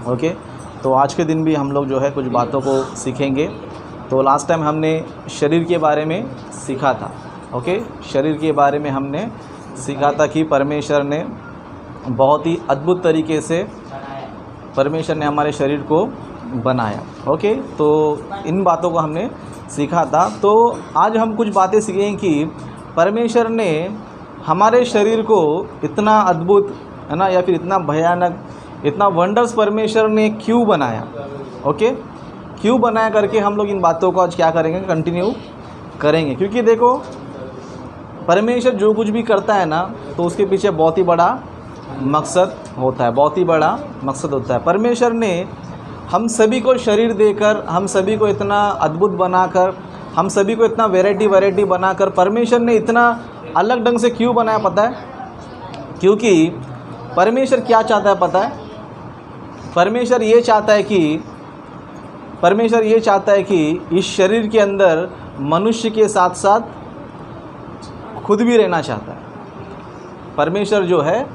Okay, तो आज के दिन भी हम लोग जो है कुछ बातों को सीखेंगे। तो लास्ट टाइम हमने शरीर के बारे में सीखा था। ओके, शरीर के बारे में हमने सीखा था कि परमेश्वर ने बहुत ही अद्भुत तरीके से परमेश्वर ने हमारे शरीर को बनाया। ओके, तो इन बातों को हमने सीखा था। तो आज हम कुछ बातें सीखेंगे कि परमेश्वर ने हमारे शरीर को इतना अद्भुत, है ना, या फिर इतना भयानक, इतना वंडर्स परमेश्वर ने क्यों बनाया। ओके, क्यों बनाया करके हम लोग इन बातों को आज क्या करेंगे, कंटिन्यू करेंगे। क्योंकि देखो, परमेश्वर जो कुछ भी करता है ना, तो उसके पीछे बहुत ही बड़ा मकसद होता है, बहुत ही बड़ा मकसद होता है। परमेश्वर ने हम सभी को शरीर देकर, हम सभी को इतना अद्भुत बनाकर, हम सभी को इतना वैरायटी बनाकर परमेश्वर ने इतना अलग ढंग से क्यों बनाया पता है? क्योंकि परमेश्वर क्या चाहता है पता है? परमेश्वर ये चाहता है कि इस शरीर के अंदर मनुष्य के साथ साथ खुद भी रहना चाहता है। परमेश्वर जो है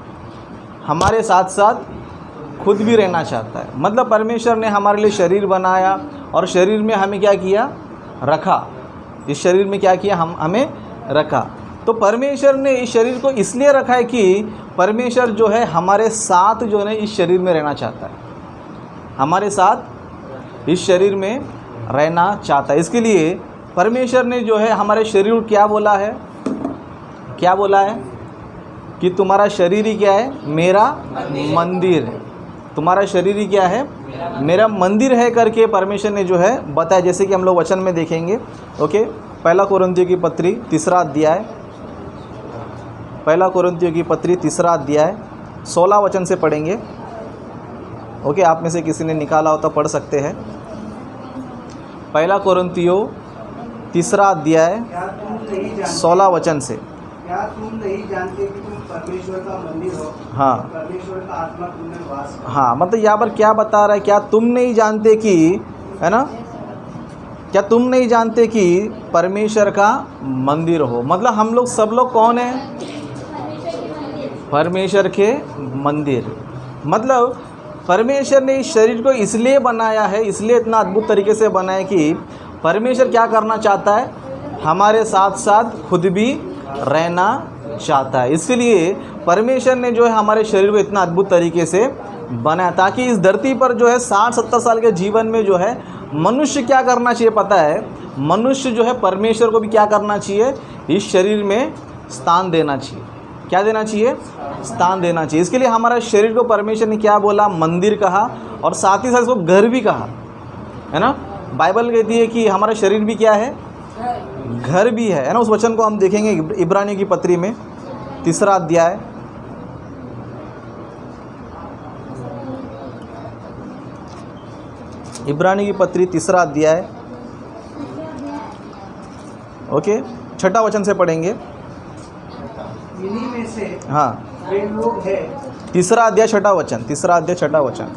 हमारे साथ साथ खुद भी रहना चाहता है। मतलब परमेश्वर ने हमारे लिए शरीर बनाया और शरीर में हमें क्या किया, रखा। इस शरीर में क्या किया, हमें रखा। तो परमेश्वर ने इस शरीर को इसलिए रखा है कि परमेश्वर जो है हमारे साथ जो है इस शरीर में रहना चाहता है, हमारे साथ इस शरीर में रहना चाहता है। इसके लिए परमेश्वर ने जो है हमारे शरीर को क्या बोला है कि तुम्हारा शरीर ही क्या है, मेरा मंदिर है। तुम्हारा शरीर ही क्या है, मेरा मंदिर है करके परमेश्वर ने जो है बताया। जैसे कि हम लोग वचन में देखेंगे। ओके, पहला कोरिन्थियों की पत्री तीसरा अध्याय, पहला कोरिन्थियों की पत्री तीसरा अध्याय 16 वचन से पढ़ेंगे। ओके, आप में से किसी ने निकाला हो तो पढ़ सकते हैं। पहला कोरिन्थियों तीसरा अध्याय 16 वचन से। क्या तुम नहीं जानते कि तुम परमेश्वर का मंदिर हो? हाँ, परमेश्वर का आत्मा तुम में वास करता है। हाँ, मतलब यहाँ पर क्या बता रहा है, क्या तुम नहीं जानते कि, है ना, क्या तुम नहीं जानते कि परमेश्वर का मंदिर हो? मतलब हम लोग सब लोग कौन हैं? परमेश्वर के मंदिर। मतलब परमेश्वर ने इस शरीर को इसलिए बनाया है, इसलिए इतना अद्भुत तरीके से बनाया कि परमेश्वर क्या करना चाहता है, हमारे साथ साथ खुद भी रहना चाहता है। इसलिए परमेश्वर ने जो है हमारे शरीर को इतना अद्भुत तरीके से बनाया ताकि इस धरती पर जो है 60-70 साल के जीवन में जो है मनुष्य क्या करना चाहिए पता है? मनुष्य जो है परमेश्वर को भी क्या करना चाहिए, इस शरीर में स्थान देना चाहिए। क्या देना चाहिए? स्थान देना चाहिए। इसके लिए हमारा शरीर को परमेश्वर ने क्या बोला, मंदिर कहा, और साथ ही साथ इसको घर भी कहा, है ना। बाइबल कहती है कि हमारा शरीर भी क्या है, घर भी है ना। उस वचन को हम देखेंगे इब्रानियों की पत्री में तीसरा अध्याय, इब्रानियों की पत्री तीसरा अध्याय, ओके, 6 वचन से पढ़ेंगे। इन्हीं में से हाँ, वे लोग हैं। तीसरा अध्याय 6 वचन, तीसरा अध्याय 6 वचन।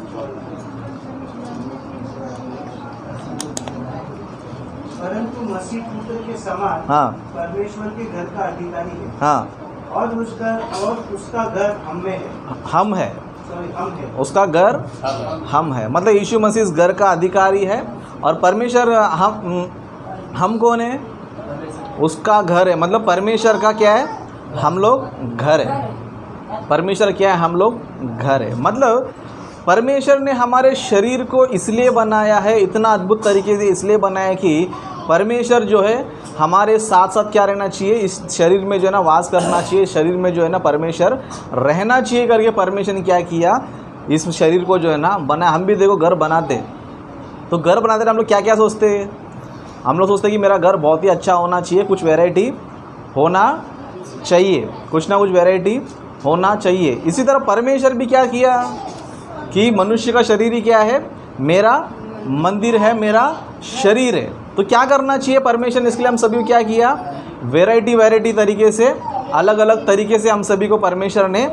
परंतु मसीह पुत्र के समान हाँ, परमेश्वर के घर का अधिकारी है। हाँ, और उसका घर हम में है। हम है, हम है। उसका घर हम है। मतलब यीशु मसीह इस घर का अधिकारी है और परमेश्वर हम कौन है? उसका घर है। मतलब परमेश्वर का क्या है, हम लोग घर है। परमेश्वर क्या है, हम लोग घर है। मतलब परमेश्वर ने हमारे शरीर को इसलिए बनाया है, इतना अद्भुत तरीके से इसलिए बनाया कि परमेश्वर जो है हमारे साथ साथ क्या रहना चाहिए, इस शरीर में जो है ना वास करना चाहिए, शरीर में जो है ना परमेश्वर रहना चाहिए करके परमेश्वर ने क्या किया, इस शरीर को जो है ना बनाया। हम भी देखो घर बनाते, तो घर बनाते हम लोग क्या क्या सोचते हैं? हम लोग सोचते हैं कि मेरा घर बहुत ही अच्छा होना चाहिए, कुछ वैरायटी होना चाहिए, कुछ ना कुछ वैरायटी होना चाहिए। इसी तरह परमेश्वर भी क्या किया कि मनुष्य का शरीर ही क्या है, मेरा मंदिर है, मेरा शरीर है। तो क्या करना चाहिए परमेश्वर ने? इसके लिए हम सभी को क्या किया, वैरायटी तरीके से, अलग अलग तरीके से हम सभी को परमेश्वर ने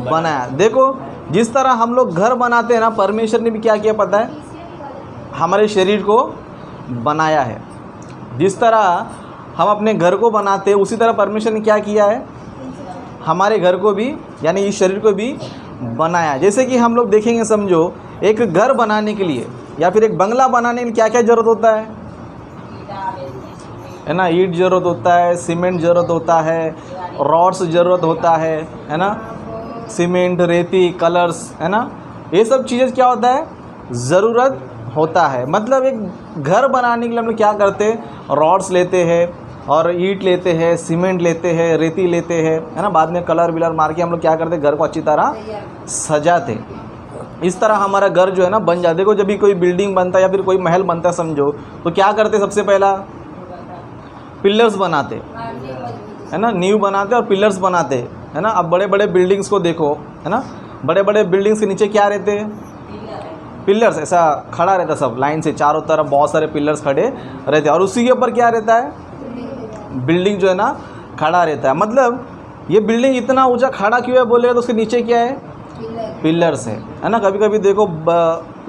बनाया। देखो, जिस तरह हम लोग घर बनाते हैं ना, परमेश्वर ने भी क्या किया पता है, हमारे शरीर को बनाया है। जिस तरह हम अपने घर को बनाते हैं, उसी तरह परमेश्वर ने क्या किया है, हमारे घर को भी, यानी इस शरीर को भी बनाया। जैसे कि हम लोग देखेंगे, समझो एक घर बनाने के लिए या फिर एक बंगला बनाने के लिए क्या क्या ज़रूरत होता है ना? ईंट ज़रूरत होता है, सीमेंट ज़रूरत होता है, रॉड्स ज़रूरत होता है ना? सीमेंट, रेती, कलर्स, है ना? ये सब चीज़ें क्या होता है? ज़रूरत होता है। मतलब एक घर बनाने के लिए हम लोग क्या करते हैं? रॉड्स लेते हैं और ईंट लेते हैं, सीमेंट लेते हैं, रेती लेते हैं, है ना? बाद में कलर विलर मार के हम लोग क्या करते हैं? घर को अच्छी तरह सजाते। इस तरह हमारा घर जो है ना बन जाता है। देखो जब भी कोई बिल्डिंग बनता है या फिर कोई महल बनता है समझो, तो क्या करते? सबसे पहला पिलर्स बनाते, है ना? नींव बनाते और पिलर्स बनाते, है ना? अब बड़े बड़े बिल्डिंग्स को देखो, है ना? बड़े बड़े बिल्डिंग्स के नीचे क्या रहते हैं? पिलर्स। ऐसा खड़ा रहता सब लाइन से, चारों तरफ बहुत सारे पिलर्स खड़े रहते हैं और उसी के ऊपर क्या रहता है? बिल्डिंग जो है ना खड़ा रहता है। मतलब ये बिल्डिंग इतना ऊंचा खड़ा क्यों है बोलेगा तो उसके नीचे क्या है? पिलर्स है ना? कभी कभी देखो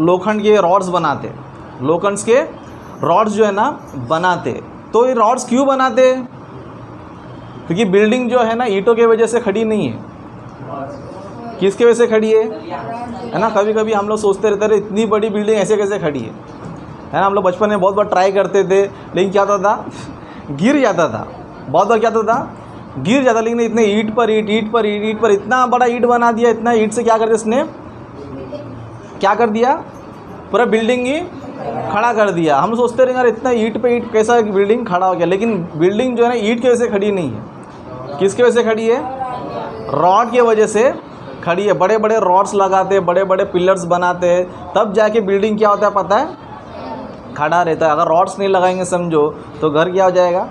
लोखंड के रॉड्स बनाते, लोखंड के रॉड्स जो है ना बनाते। तो ये रॉड्स क्यों बनाते? क्योंकि बिल्डिंग जो है ना ईंटों के वजह से खड़ी नहीं है, किसके वजह से खड़ी है ना? कभी कभी हम लोग सोचते रहते हैं इतनी बड़ी बिल्डिंग ऐसे कैसे खड़ी है ना? हम लोग बचपन में बहुत बार ट्राई करते थे, लेकिन क्या होता था? गिर जाता था। बहुत बार क्या होता था? गिर जाता। लेकिन इतने ईंट पर ईंट, ईंट पर ईंट, ईंट पर इतना बड़ा ईंट बना दिया। इतना ईंट से क्या कर दिया इसने? क्या कर दिया? पूरा बिल्डिंग ही खड़ा कर दिया। हम सोचते रहे यार इतना ईंट पे ईंट कैसा बिल्डिंग खड़ा हो गया, लेकिन बिल्डिंग जो है ना ईंट की वजह से खड़ी नहीं है। किसकी वजह से खड़ी है? रॉड की वजह से खड़ी है। बड़े बड़े रॉड्स लगाते, बड़े बड़े पिलर्स बनाते हैं, तब जाके बिल्डिंग क्या होता है पता है? खड़ा रहता है। अगर रॉड्स नहीं लगाएंगे समझो तो घर क्या हो जाएगा?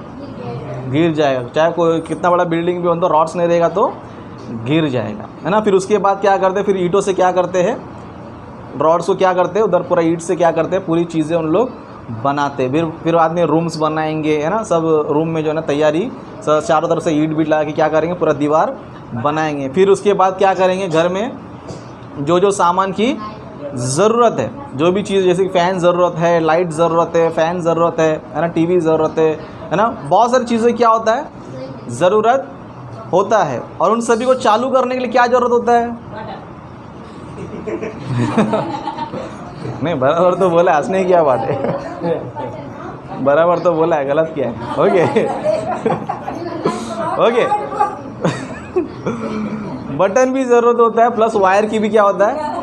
गिर जाएगा। चाहे कोई कितना बड़ा बिल्डिंग भी हो तो रॉड्स नहीं रहेगा तो गिर जाएगा, है ना? फिर उसके बाद क्या करते हैं? फिर ईंटों से क्या करते हैं? रॉड्स को क्या करते हैं? उधर पूरा ईंट से क्या करते हैं? पूरी चीज़ें उन लोग बनाते। फिर बाद में रूम्स बनाएंगे, है ना? सब रूम में जो है ना तैयारी सब चारों तरफ से ईंट बीट लगा के क्या करेंगे? पूरा दीवार बनाएंगे। फिर उसके बाद क्या करेंगे? घर में जो जो सामान की ज़रूरत है, जो भी चीज़, जैसे फ़ैन ज़रूरत है, लाइट ज़रूरत है, फ़ैन ज़रूरत है ना? टीवी ज़रूरत है ना? बहुत सारी चीज़ें क्या होता है? ज़रूरत होता है। और उन सभी को चालू करने के लिए क्या ज़रूरत होता है? नहीं, बराबर तो बोला, हंसने की क्या बात है? बराबर तो बोला है, गलत क्या है? Okay okay. बटन भी ज़रूरत होता है, प्लस वायर की भी क्या होता है?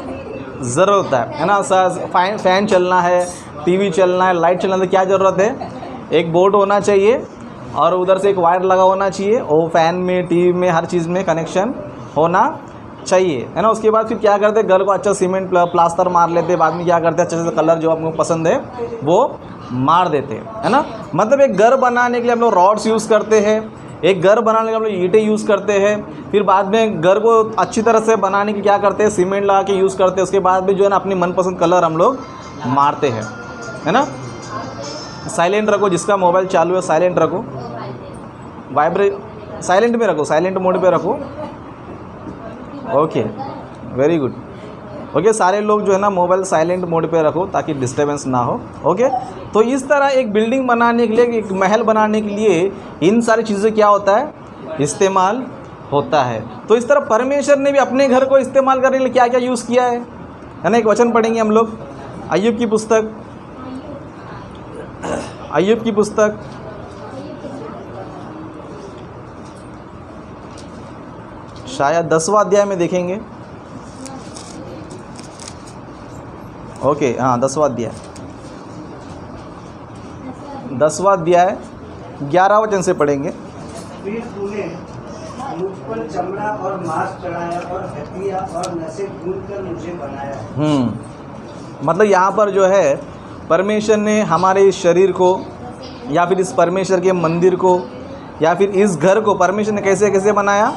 ज़रूरत है ना? फ़ैन चलना है, टीवी चलना है, लाइट चलना है तो क्या ज़रूरत है? एक बोर्ड होना चाहिए और उधर से एक वायर लगा होना चाहिए। और फ़ैन में, टीवी में, हर चीज़ में कनेक्शन होना चाहिए, है ना? उसके बाद फिर क्या करते हैं? घर को अच्छा सीमेंट प्लास्टर मार लेते हैं। बाद में क्या करते हैं? अच्छे से कलर जो आपको पसंद है वो मार देते हैं, है ना? मतलब एक घर बनाने के लिए हम लोग रॉड्स यूज़ करते हैं, एक घर बनाने के लिए हम लोग ईंटें यूज़ करते हैं। फिर बाद में घर को अच्छी तरह से बनाने की क्या करते हैं? सीमेंट लगा के यूज़ करते हैं। उसके बाद भी जो है ना अपनी मनपसंद कलर हम लोग मारते हैं, है ना? साइलेंट रखो, जिसका मोबाइल चालू है साइलेंट रखो, साइलेंट में रखो, साइलेंट मोड पे रखो। Okay, very good. ओके, सारे लोग जो है ना मोबाइल साइलेंट मोड पे रखो ताकि डिस्टर्बेंस ना हो। ओके, तो इस तरह एक बिल्डिंग बनाने के लिए, एक महल बनाने के लिए इन सारी चीज़ें क्या होता है? इस्तेमाल होता है। तो इस तरह परमेश्वर ने भी अपने घर को इस्तेमाल करने के लिए क्या क्या यूज़ किया है ना? एक वचन पढ़ेंगे हम लोग, अय्यूब की पुस्तक, अय्यूब की पुस्तक शायद 10वां अध्याय में देखेंगे। ओके, हाँ 10वां अध्याय, 10वां अध्याय 11 वचन से पढ़ेंगे। फिर तूने मुझ पर चमड़ा और मांस चढ़ाया और हड्डियाँ और नसें गूंथकर मुझे बनाया। मतलब यहाँ पर जो है परमेश्वर ने हमारे इस शरीर को या फिर इस परमेश्वर के मंदिर को या फिर इस घर को परमेश्वर ने कैसे कैसे बनाया?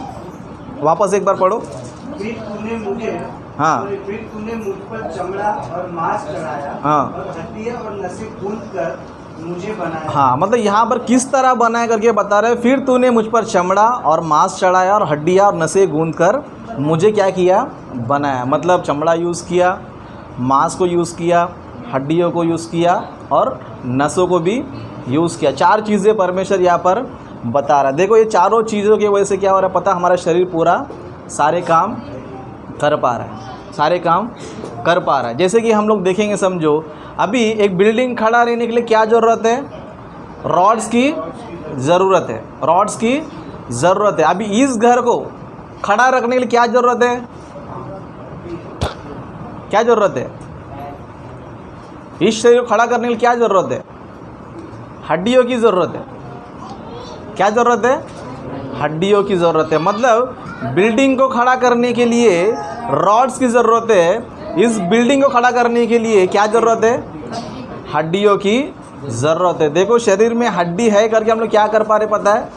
वापस एक बार पढ़ो। फिर तूने मुझे, हाँ, फिर तूने मुझ पर चमड़ा और मांस चढ़ाया, हाँ, और हड्डियाँ और नसें गूंथकर मुझे बनाया। हाँ, मतलब यहाँ पर किस तरह बनाया करके बता रहे हैं। फिर तूने मुझ पर चमड़ा और मांस चढ़ाया और हड्डियाँ और नसें गूंथकर मुझे क्या किया? बनाया। मतलब चमड़ा यूज़ किया, मांस को यूज़ किया, हड्डियों को यूज़ किया और नसों को भी यूज़ किया। 4 चीज़ें परमेश्वर यहाँ पर बता रहा है। देखो ये चारों चीज़ों की वजह से क्या हो रहा है पता? हमारा शरीर पूरा सारे काम कर पा रहा है, सारे काम कर पा रहा है। जैसे कि हम लोग देखेंगे, समझो अभी एक बिल्डिंग खड़ा रहने के लिए क्या ज़रूरत है? रॉड्स की ज़रूरत है, रॉड्स की ज़रूरत है। अभी इस घर को खड़ा रखने के लिए क्या ज़रूरत है? क्या ज़रूरत है? इस शरीर को खड़ा करने के लिए क्या ज़रूरत है? हड्डियों की ज़रूरत है। क्या ज़रूरत है? हड्डियों की ज़रूरत है। मतलब बिल्डिंग को खड़ा करने के लिए रॉड्स की ज़रूरत है। इस बिल्डिंग को खड़ा करने के लिए क्या ज़रूरत है? हड्डियों की ज़रूरत है। देखो शरीर में हड्डी है करके हम लोग क्या कर पा रहे पता है?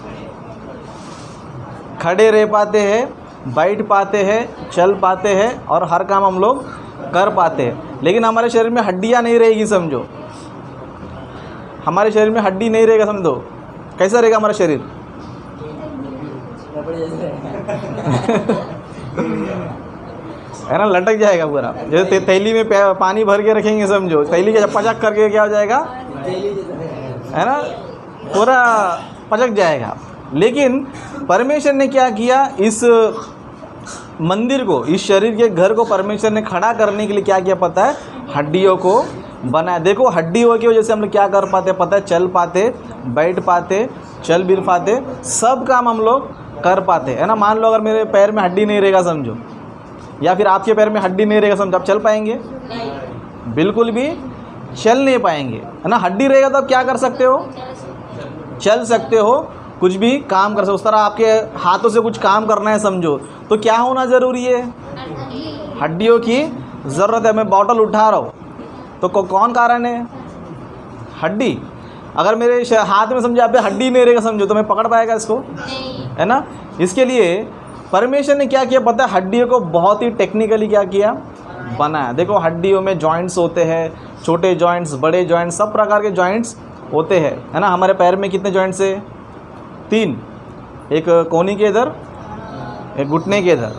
खड़े रह पाते हैं, बैठ पाते हैं, चल पाते हैं और हर काम हम लोग कर पाते हैं। लेकिन हमारे शरीर में हड्डियाँ नहीं रहेगी, समझो हमारे शरीर में हड्डी नहीं रहेगा, समझो कैसा रहेगा हमारा शरीर? है ना, लटक जाएगा पूरा। जैसे थैली में पानी भर के रखेंगे, समझो थैली के पचक करके क्या हो जाएगा, है ना, पूरा पचक जाएगा। लेकिन परमेश्वर ने क्या किया? इस मंदिर को, इस शरीर के घर को परमेश्वर ने खड़ा करने के लिए क्या किया पता है? हड्डियों को बनाया। देखो हड्डियों की वजह से हम लोग क्या कर पाते पता है? चल पाते, बैठ पाते, चल भी पाते, सब काम हम लोग कर पाते, है ना। मान लो अगर मेरे पैर में हड्डी नहीं रहेगा, समझो, या फिर आपके पैर में हड्डी नहीं रहेगा, समझो, आप चल पाएंगे? बिल्कुल भी चल नहीं पाएंगे, है ना। हड्डी रहेगा तो आप क्या कर सकते हो? चल सकते हो, कुछ भी काम कर सकते हो। उस तरह आपके हाथों से कुछ काम करना है, समझो, तो क्या होना ज़रूरी है? हड्डियों की ज़रूरत है। मैं बॉटल उठा रहा हूँ तो कौन कारण है? हड्डी। अगर मेरे हाथ में समझो आप हड्डी नहीं रहेगा, समझो, तो मैं पकड़ पाएगा इसको, है ना। इसके लिए परमेश्वर ने क्या किया पता है? हड्डियों को बहुत ही टेक्निकली क्या किया? बनाया। देखो हड्डियों में जॉइंट्स होते हैं, छोटे जॉइंट्स, बड़े जॉइंट्स, सब प्रकार के जॉइंट्स होते हैं, है ना। हमारे पैर में कितने जॉइंट्स है? 3, एक कोहनी के इधर, एक घुटने के इधर,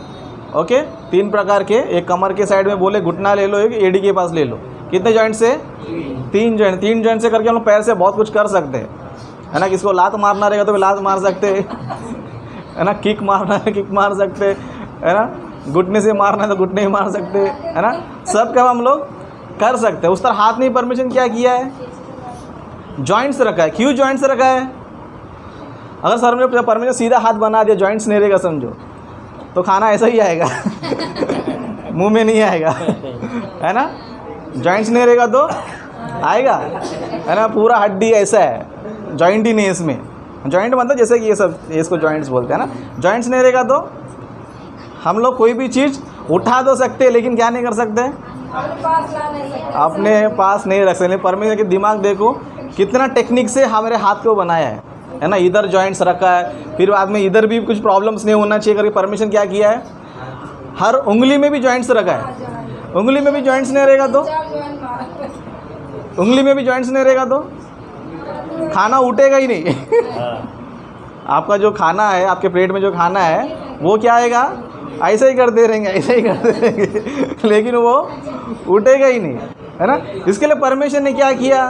ओके, 3 प्रकार के। एक कमर के साइड में बोले घुटना ले लो, एक एडी के पास ले लो। कितने जॉइंट्स है? 3 जॉइंट। 3 जॉइंट से करके हम लोग पैर से बहुत कुछ कर सकते हैं, है ना। किसको लात मारना रहेगा तो लात मार सकते हैं, है ना। किक मारना है किक मार सकते हैं, है ना। घुटने से मारना है तो घुटने ही मार सकते हैं, है ना। सब काम हम लोग कर सकते हैं। उस तरह हाथ में परमिशन क्या किया है? जॉइंट्स रखा है। क्यों जॉइंट्स रखा है? अगर सर ने परमिशन सीधा हाथ बना दिया, जॉइंट्स नहीं रहेगा, समझो, तो खाना ऐसा ही आएगा मुंह में नहीं आएगा, है ना। जॉइंट्स नहीं रहेगा तो आएगा, है ना। पूरा हड्डी ऐसा है, जॉइंट ही नहीं है इसमें। जॉइंट मतलब जैसे कि ये सब, इसको जॉइंट्स बोलते हैं ना। जॉइंट्स नहीं रहेगा तो हम लोग कोई भी चीज़ उठा तो सकते हैं, लेकिन क्या नहीं कर सकते? अपने पास नहीं रख सकते। परमेश्वर के दिमाग देखो कितना टेक्निक से हमारे हाथ को बनाया है ना। इधर जॉइंट्स रखा है, फिर बाद में इधर भी कुछ प्रॉब्लम्स नहीं होना चाहिए करके परमिशन क्या किया है? हर उंगली में भी जॉइंट्स रखा है। उंगली में भी जॉइंट्स नहीं रहेगा तो, उंगली में भी जॉइंट्स नहीं रहेगा तो खाना उठेगा ही नहीं आपका जो खाना है, आपके प्लेट में जो खाना है, वो क्या आएगा? ऐसा ही करते रहेंगे, ऐसा ही करते रहेंगे लेकिन वो उठेगा ही नहीं, है ना। इसके लिए परमेश्वर ने क्या किया?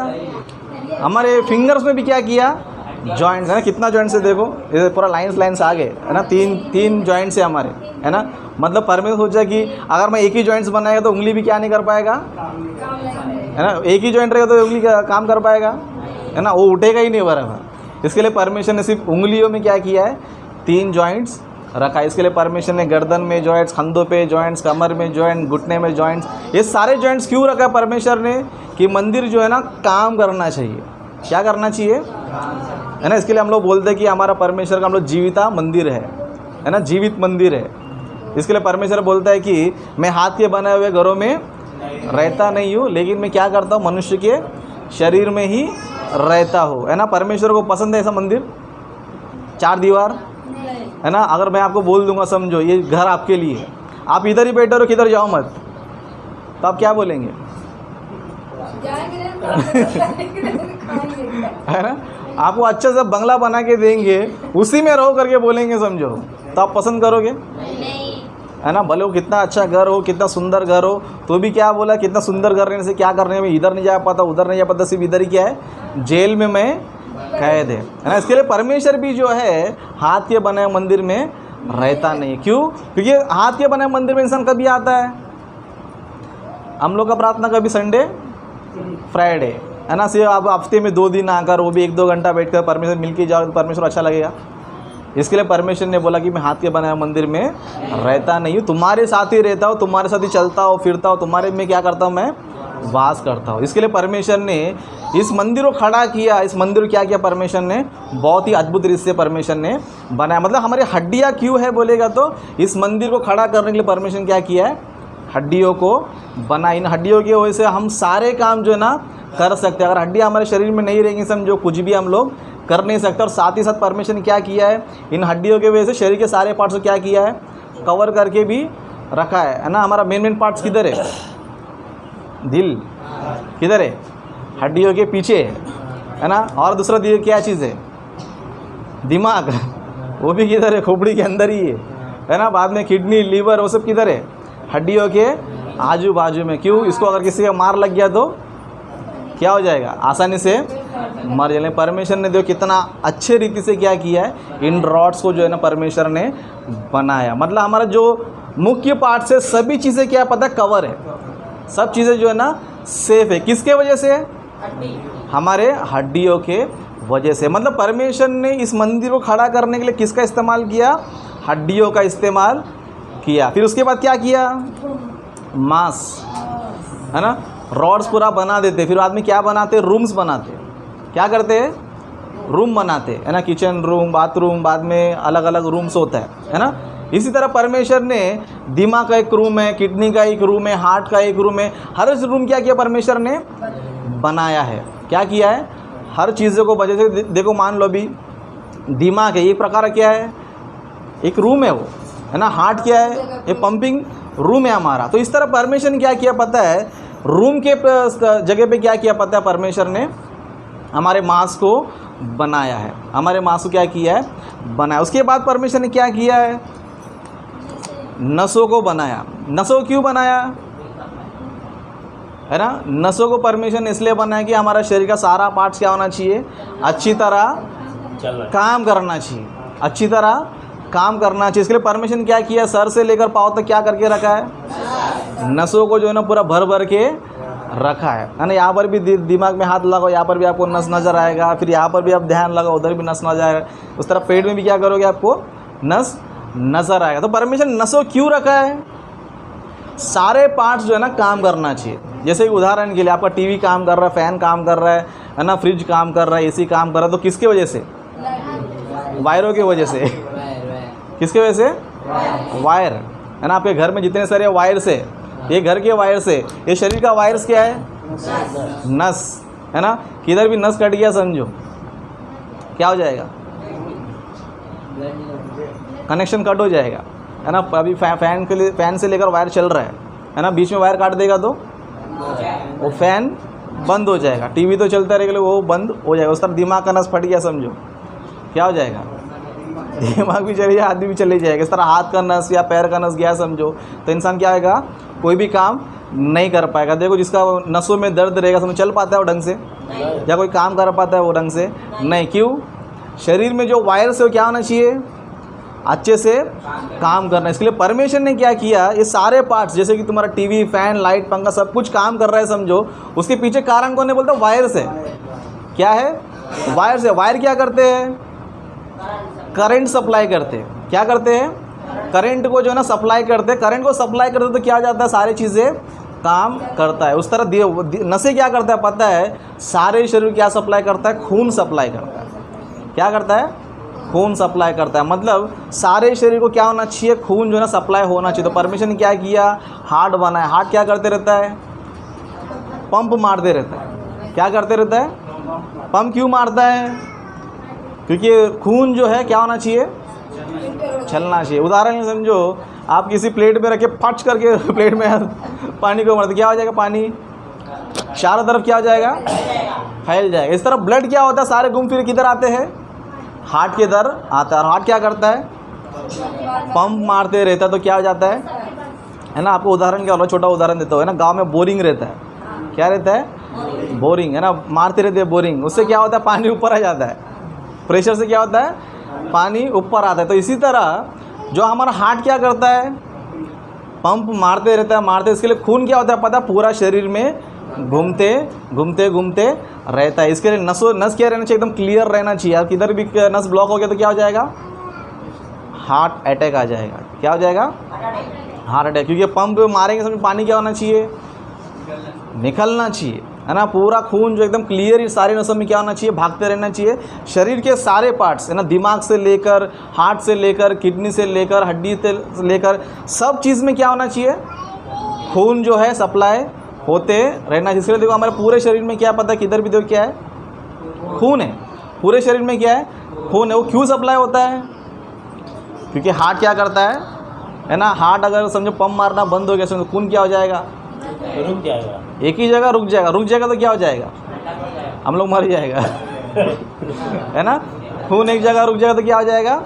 हमारे फिंगर्स में भी क्या किया? जॉइंट्स, है ना। कितना जॉइंट्स है देखो, ये पूरा लाइंस आ गए, है ना। तीन जॉइंट्स है हमारे, है ना। मतलब परमेश्वर सोचा कि अगर मैं एक ही जॉइंट्स बनाएगा तो उंगली भी क्या नहीं कर पाएगा, है ना। एक ही जॉइंट रहेगा तो उंगली का काम कर पाएगा, है ना, वो उठेगा ही नहीं बराबर। इसके लिए परमेश्वर ने सिर्फ उंगलियों में क्या किया है? 3 जॉइंट्स रखा है। इसके लिए परमेश्वर ने गर्दन में जॉइंट्स, कंधों पे जॉइंट्स, कमर में जॉइंट, घुटने में जॉइंट्स, ये सारे जॉइंट्स क्यों रखा है परमेश्वर ने? कि मंदिर जो है ना काम करना चाहिए। क्या करना चाहिए, है ना। इसके लिए हम लोग बोलते हैं कि हमारा परमेश्वर का हम लोग जीविता मंदिर है ना, जीवित मंदिर है। इसके लिए परमेश्वर बोलता है कि मैं हाथ के बनाए हुए घरों में रहता नहीं हूँ, लेकिन मैं क्या करता हूँ? मनुष्य के शरीर में ही रहता हूँ, है ना। परमेश्वर को पसंद है ऐसा मंदिर, 4 दीवार, है ना। अगर मैं आपको बोल दूंगा, समझो ये घर आपके लिए, आप इधर ही बैठे रहो, किधर जाओ मत, तो आप क्या बोलेंगे? है ना। आपको अच्छा सा बंगला बना के देंगे, उसी में रहो करके बोलेंगे, समझो, तो आप पसंद करोगे? है ना। भले वो कितना अच्छा घर हो, कितना सुंदर घर हो, तो भी क्या बोला? कितना सुंदर घर रहने से क्या करने में, इधर नहीं जा पाता, उधर नहीं जा पाता, सिर्फ इधर ही क्या है? जेल में मैं कैद है ना। इसके लिए परमेश्वर भी जो है हाथ के बने मंदिर में रहता नहीं। क्यों? क्योंकि हाथ के बने मंदिर में इंसान कभी आता है? हम लोग का प्रार्थना कभी संडे फ्राइडे, है ना। सिर्फ आप हफ्ते में 2 दिन आकर वो भी 1-2 घंटा बैठकर परमेश्वर मिल के जाओ तो परमेश्वर अच्छा लगेगा। इसके लिए परमेश्वर ने बोला कि मैं हाथ के बनाया मंदिर में रहता नहीं हूँ, तुम्हारे साथ ही रहता हूँ, तुम्हारे साथ ही चलता हूँ फिरता हूँ, तुम्हारे में क्या करता हूँ, मैं वास करता हूँ। इसके लिए परमेश्वर ने इस मंदिर को खड़ा किया। इस मंदिर को क्या किया परमेश्वर ने, बहुत ही अद्भुत रीति से परमेश्वर ने बनाया। मतलब हमारी हड्डियाँ क्यों है बोलेगा तो इस मंदिर को खड़ा करने के लिए परमेश्वर ने क्या किया है, हड्डियों को बनाई। इन हड्डियों की वजह से हम सारे काम जो है ना कर सकते हैं। अगर हड्डियाँ हमारे शरीर में नहीं रहेंगी समझो कुछ भी हम लोग कर नहीं सकते। और साथ ही साथ परमेश्वर ने क्या किया है, इन हड्डियों की वजह से शरीर के सारे पार्ट्स को क्या किया है, कवर करके भी रखा है ना। हमारा मेन पार्ट्स किधर है, दिल किधर है, हड्डियों के पीछे है ना। और दूसरा दिल क्या चीज़ है, दिमाग, वो भी किधर है, खोपड़ी के अंदर ही है ना। बाद में किडनी, लीवर, वो सब किधर है, हड्डियों के आजू बाजू में। क्यों, इसको अगर किसी का मार लग गया तो क्या हो जाएगा, आसानी से मर जाएंगे। परमेश्वर ने देखो कितना अच्छे रीति से क्या किया है, इन रॉड्स को जो है ना परमेश्वर ने बनाया। मतलब हमारा जो मुख्य पार्ट से सभी चीज़ें क्या पता है, कवर है, सब चीज़ें जो है ना सेफ है। किसके वजह से, हमारे हड्डियों के वजह से। मतलब परमेश्वर ने इस मंदिर को खड़ा करने के लिए किसका इस्तेमाल किया, हड्डियों का इस्तेमाल किया। फिर उसके बाद क्या किया, मांस, है ना, रॉड्स पूरा बना देते। फिर आदमी क्या बनाते, रूम्स बनाते, क्या करते हैं, रूम बनाते, है ना, किचन रूम, बाथरूम, बाद में अलग अलग रूम्स होता है ना। इसी तरह परमेश्वर ने दिमाग का एक रूम है, किडनी का एक रूम है, हार्ट का एक रूम है। हर रूम क्या किया परमेश्वर ने, बनाया है। क्या किया है, हर चीज़ों को वजह से देखो, मान लो अभी दिमाग है, एक प्रकार क्या है, एक रूम है वो, है ना। हार्ट क्या है, ये पंपिंग रूम है हमारा। तो इस तरह परमेश्वर ने क्या किया पता है, रूम के जगह पे क्या किया पता है, परमेश्वर ने हमारे मांस को बनाया है, हमारे मांस को क्या किया है, बनाया। उसके बाद परमेश्वर ने क्या किया है, नसों को बनाया। नसों क्यों बनाया, है ना। नसों को परमेश्वर ने इसलिए बनाया कि हमारा शरीर का सारा पार्ट्स क्या होना चाहिए, अच्छी तरह काम करना चाहिए, अच्छी तरह काम करना चाहिए। इसके लिए परमेश्वर ने क्या किया, सर से लेकर पाँव तक क्या करके रखा है, नसों को जो है ना पूरा भर भर के रखा है ना। यहाँ पर भी दिमाग में हाथ लगाओ, यहाँ पर भी आपको नस नज़र आएगा। फिर यहाँ पर भी आप ध्यान लगाओ, उधर भी नस नजर आएगा। उस तरह पेट में भी क्या करोगे, आपको नस नज़र आएगा। तो परमेश्वर ने नसों क्यों रखा है, सारे पार्ट्स जो है ना काम करना चाहिए। जैसे उदाहरण के लिए आपका टीवी काम कर रहा है, फ़ैन काम कर रहा है ना, फ्रिज काम कर रहा है, एसी काम कर रहा है, तो किसके वजह से, वायरों की वजह से। किसके वजह से, वायर, है ना। आपके घर में जितने सारे वायर्स है, ये घर के वायर्स है, ये शरीर का वायर्स क्या है, नस, है ना। किधर भी नस कट गया समझो क्या हो जाएगा, कनेक्शन कट हो जाएगा, है ना। अभी फैन के लिए, फैन से लेकर वायर चल रहा है ना, बीच में वायर काट देगा तो वो फैन बंद हो जाएगा। टीवी तो चलता रहेगा, वो बंद हो जाएगा। उस तरह दिमाग का नस फट गया समझो क्या हो जाएगा, दिमाग भी चले जाएगा, आदमी भी चले जाएगा। इस तरह हाथ का नस या पैर का नस गया समझो तो इंसान क्या आएगा, कोई भी काम नहीं कर पाएगा। देखो जिसका नसों में दर्द रहेगा समझो, चल पाता है वो ढंग से, या कोई काम कर पाता है वो ढंग से नहीं। क्यों, शरीर में जो वायर्स है वो क्या होना चाहिए, अच्छे से काम करना। इसके लिए परमेश्वर ने क्या किया, ये सारे पार्ट्स, जैसे कि तुम्हारा टीवी, फैन, लाइट, पंखा सब कुछ काम कर रहा है समझो, उसके पीछे कारण कौन है बोलते हैं, वायर्स है। क्या है, वायर्स है। वायर क्या करते हैं, करंट सप्लाई करते हैं। क्या करते हैं, करंट को जो है ना सप्लाई करते हैं। करंट को सप्लाई करते तो क्या हो जाता है, सारी चीज़ें काम करता है। उस तरह नसें क्या करता है पता है, सारे शरीर क्या सप्लाई करता है, खून सप्लाई करता है। क्या करता है, खून सप्लाई करता है। मतलब सारे शरीर को क्या होना चाहिए, खून जो है ना सप्लाई होना चाहिए। तो परमेश्वर ने क्या किया, हार्ट बनाया। हार्ट क्या करते रहता है, पंप मारते रहता है। क्या करते रहता है, पंप क्यों मारता है, क्योंकि खून जो है क्या होना चाहिए, चलना चाहिए। उदाहरण समझो, आप किसी प्लेट में रखे फट करके प्लेट में पानी को मारते, क्या हो जाएगा, पानी चारों तरफ क्या हो जाएगा, फैल जाएगा। इस तरह ब्लड क्या होता है, सारे घूम फिर किधर आते हैं, हार्ट के इधर आता है। और हार्ट क्या करता है, पंप मारते रहता है, तो क्या हो जाता है ना। आपको उदाहरण क्या होगा, छोटा उदाहरण देता है ना, गांव में बोरिंग रहता है। क्या रहता है, बोरिंग, है ना, मारते रहते हैं बोरिंग। उससे क्या होता है, पानी ऊपर आ जाता है, प्रेशर से क्या होता है, पानी ऊपर आता है। तो इसी तरह जो हमारा हार्ट क्या करता है, पंप मारते रहता है, मारते, इसके लिए खून क्या होता है पता है, पूरा शरीर में घूमते घूमते घूमते रहता है। इसके लिए नस क्या रहना चाहिए, एकदम क्लियर रहना चाहिए। यार किधर भी नस ब्लॉक हो गया तो क्या हो जाएगा, हार्ट अटैक आ जाएगा। क्या हो जाएगा, हार्ट अटैक, क्योंकि पंप मारेंगे समझ पानी क्या होना चाहिए, निकलना चाहिए, है ना। पूरा खून जो एकदम क्लियर ही सारी नसों में क्या होना चाहिए, भागते रहना चाहिए। शरीर के सारे पार्ट्स, है ना, दिमाग से लेकर, हार्ट से लेकर, किडनी से लेकर, हड्डी से लेकर, सब चीज़ में क्या होना चाहिए, खून जो है सप्लाई होते रहना। जिसके लिए देखो हमारे पूरे शरीर में क्या पता है, किधर भी देखो क्या है, खून है। पूरे शरीर में क्या है, खून है। वो क्यों सप्लाई होता है, क्योंकि हार्ट क्या करता है ना, हार्ट अगर समझो पंप मारना बंद हो गया समझो, खून क्या हो जाएगा, रुक जाएगा, एक ही जगह रुक जाएगा। रुक जाएगा तो क्या हो जाएगा, हम लोग मर जाएगा है ना। खून एक जगह रुक जाएगा तो क्या हो जाएगा,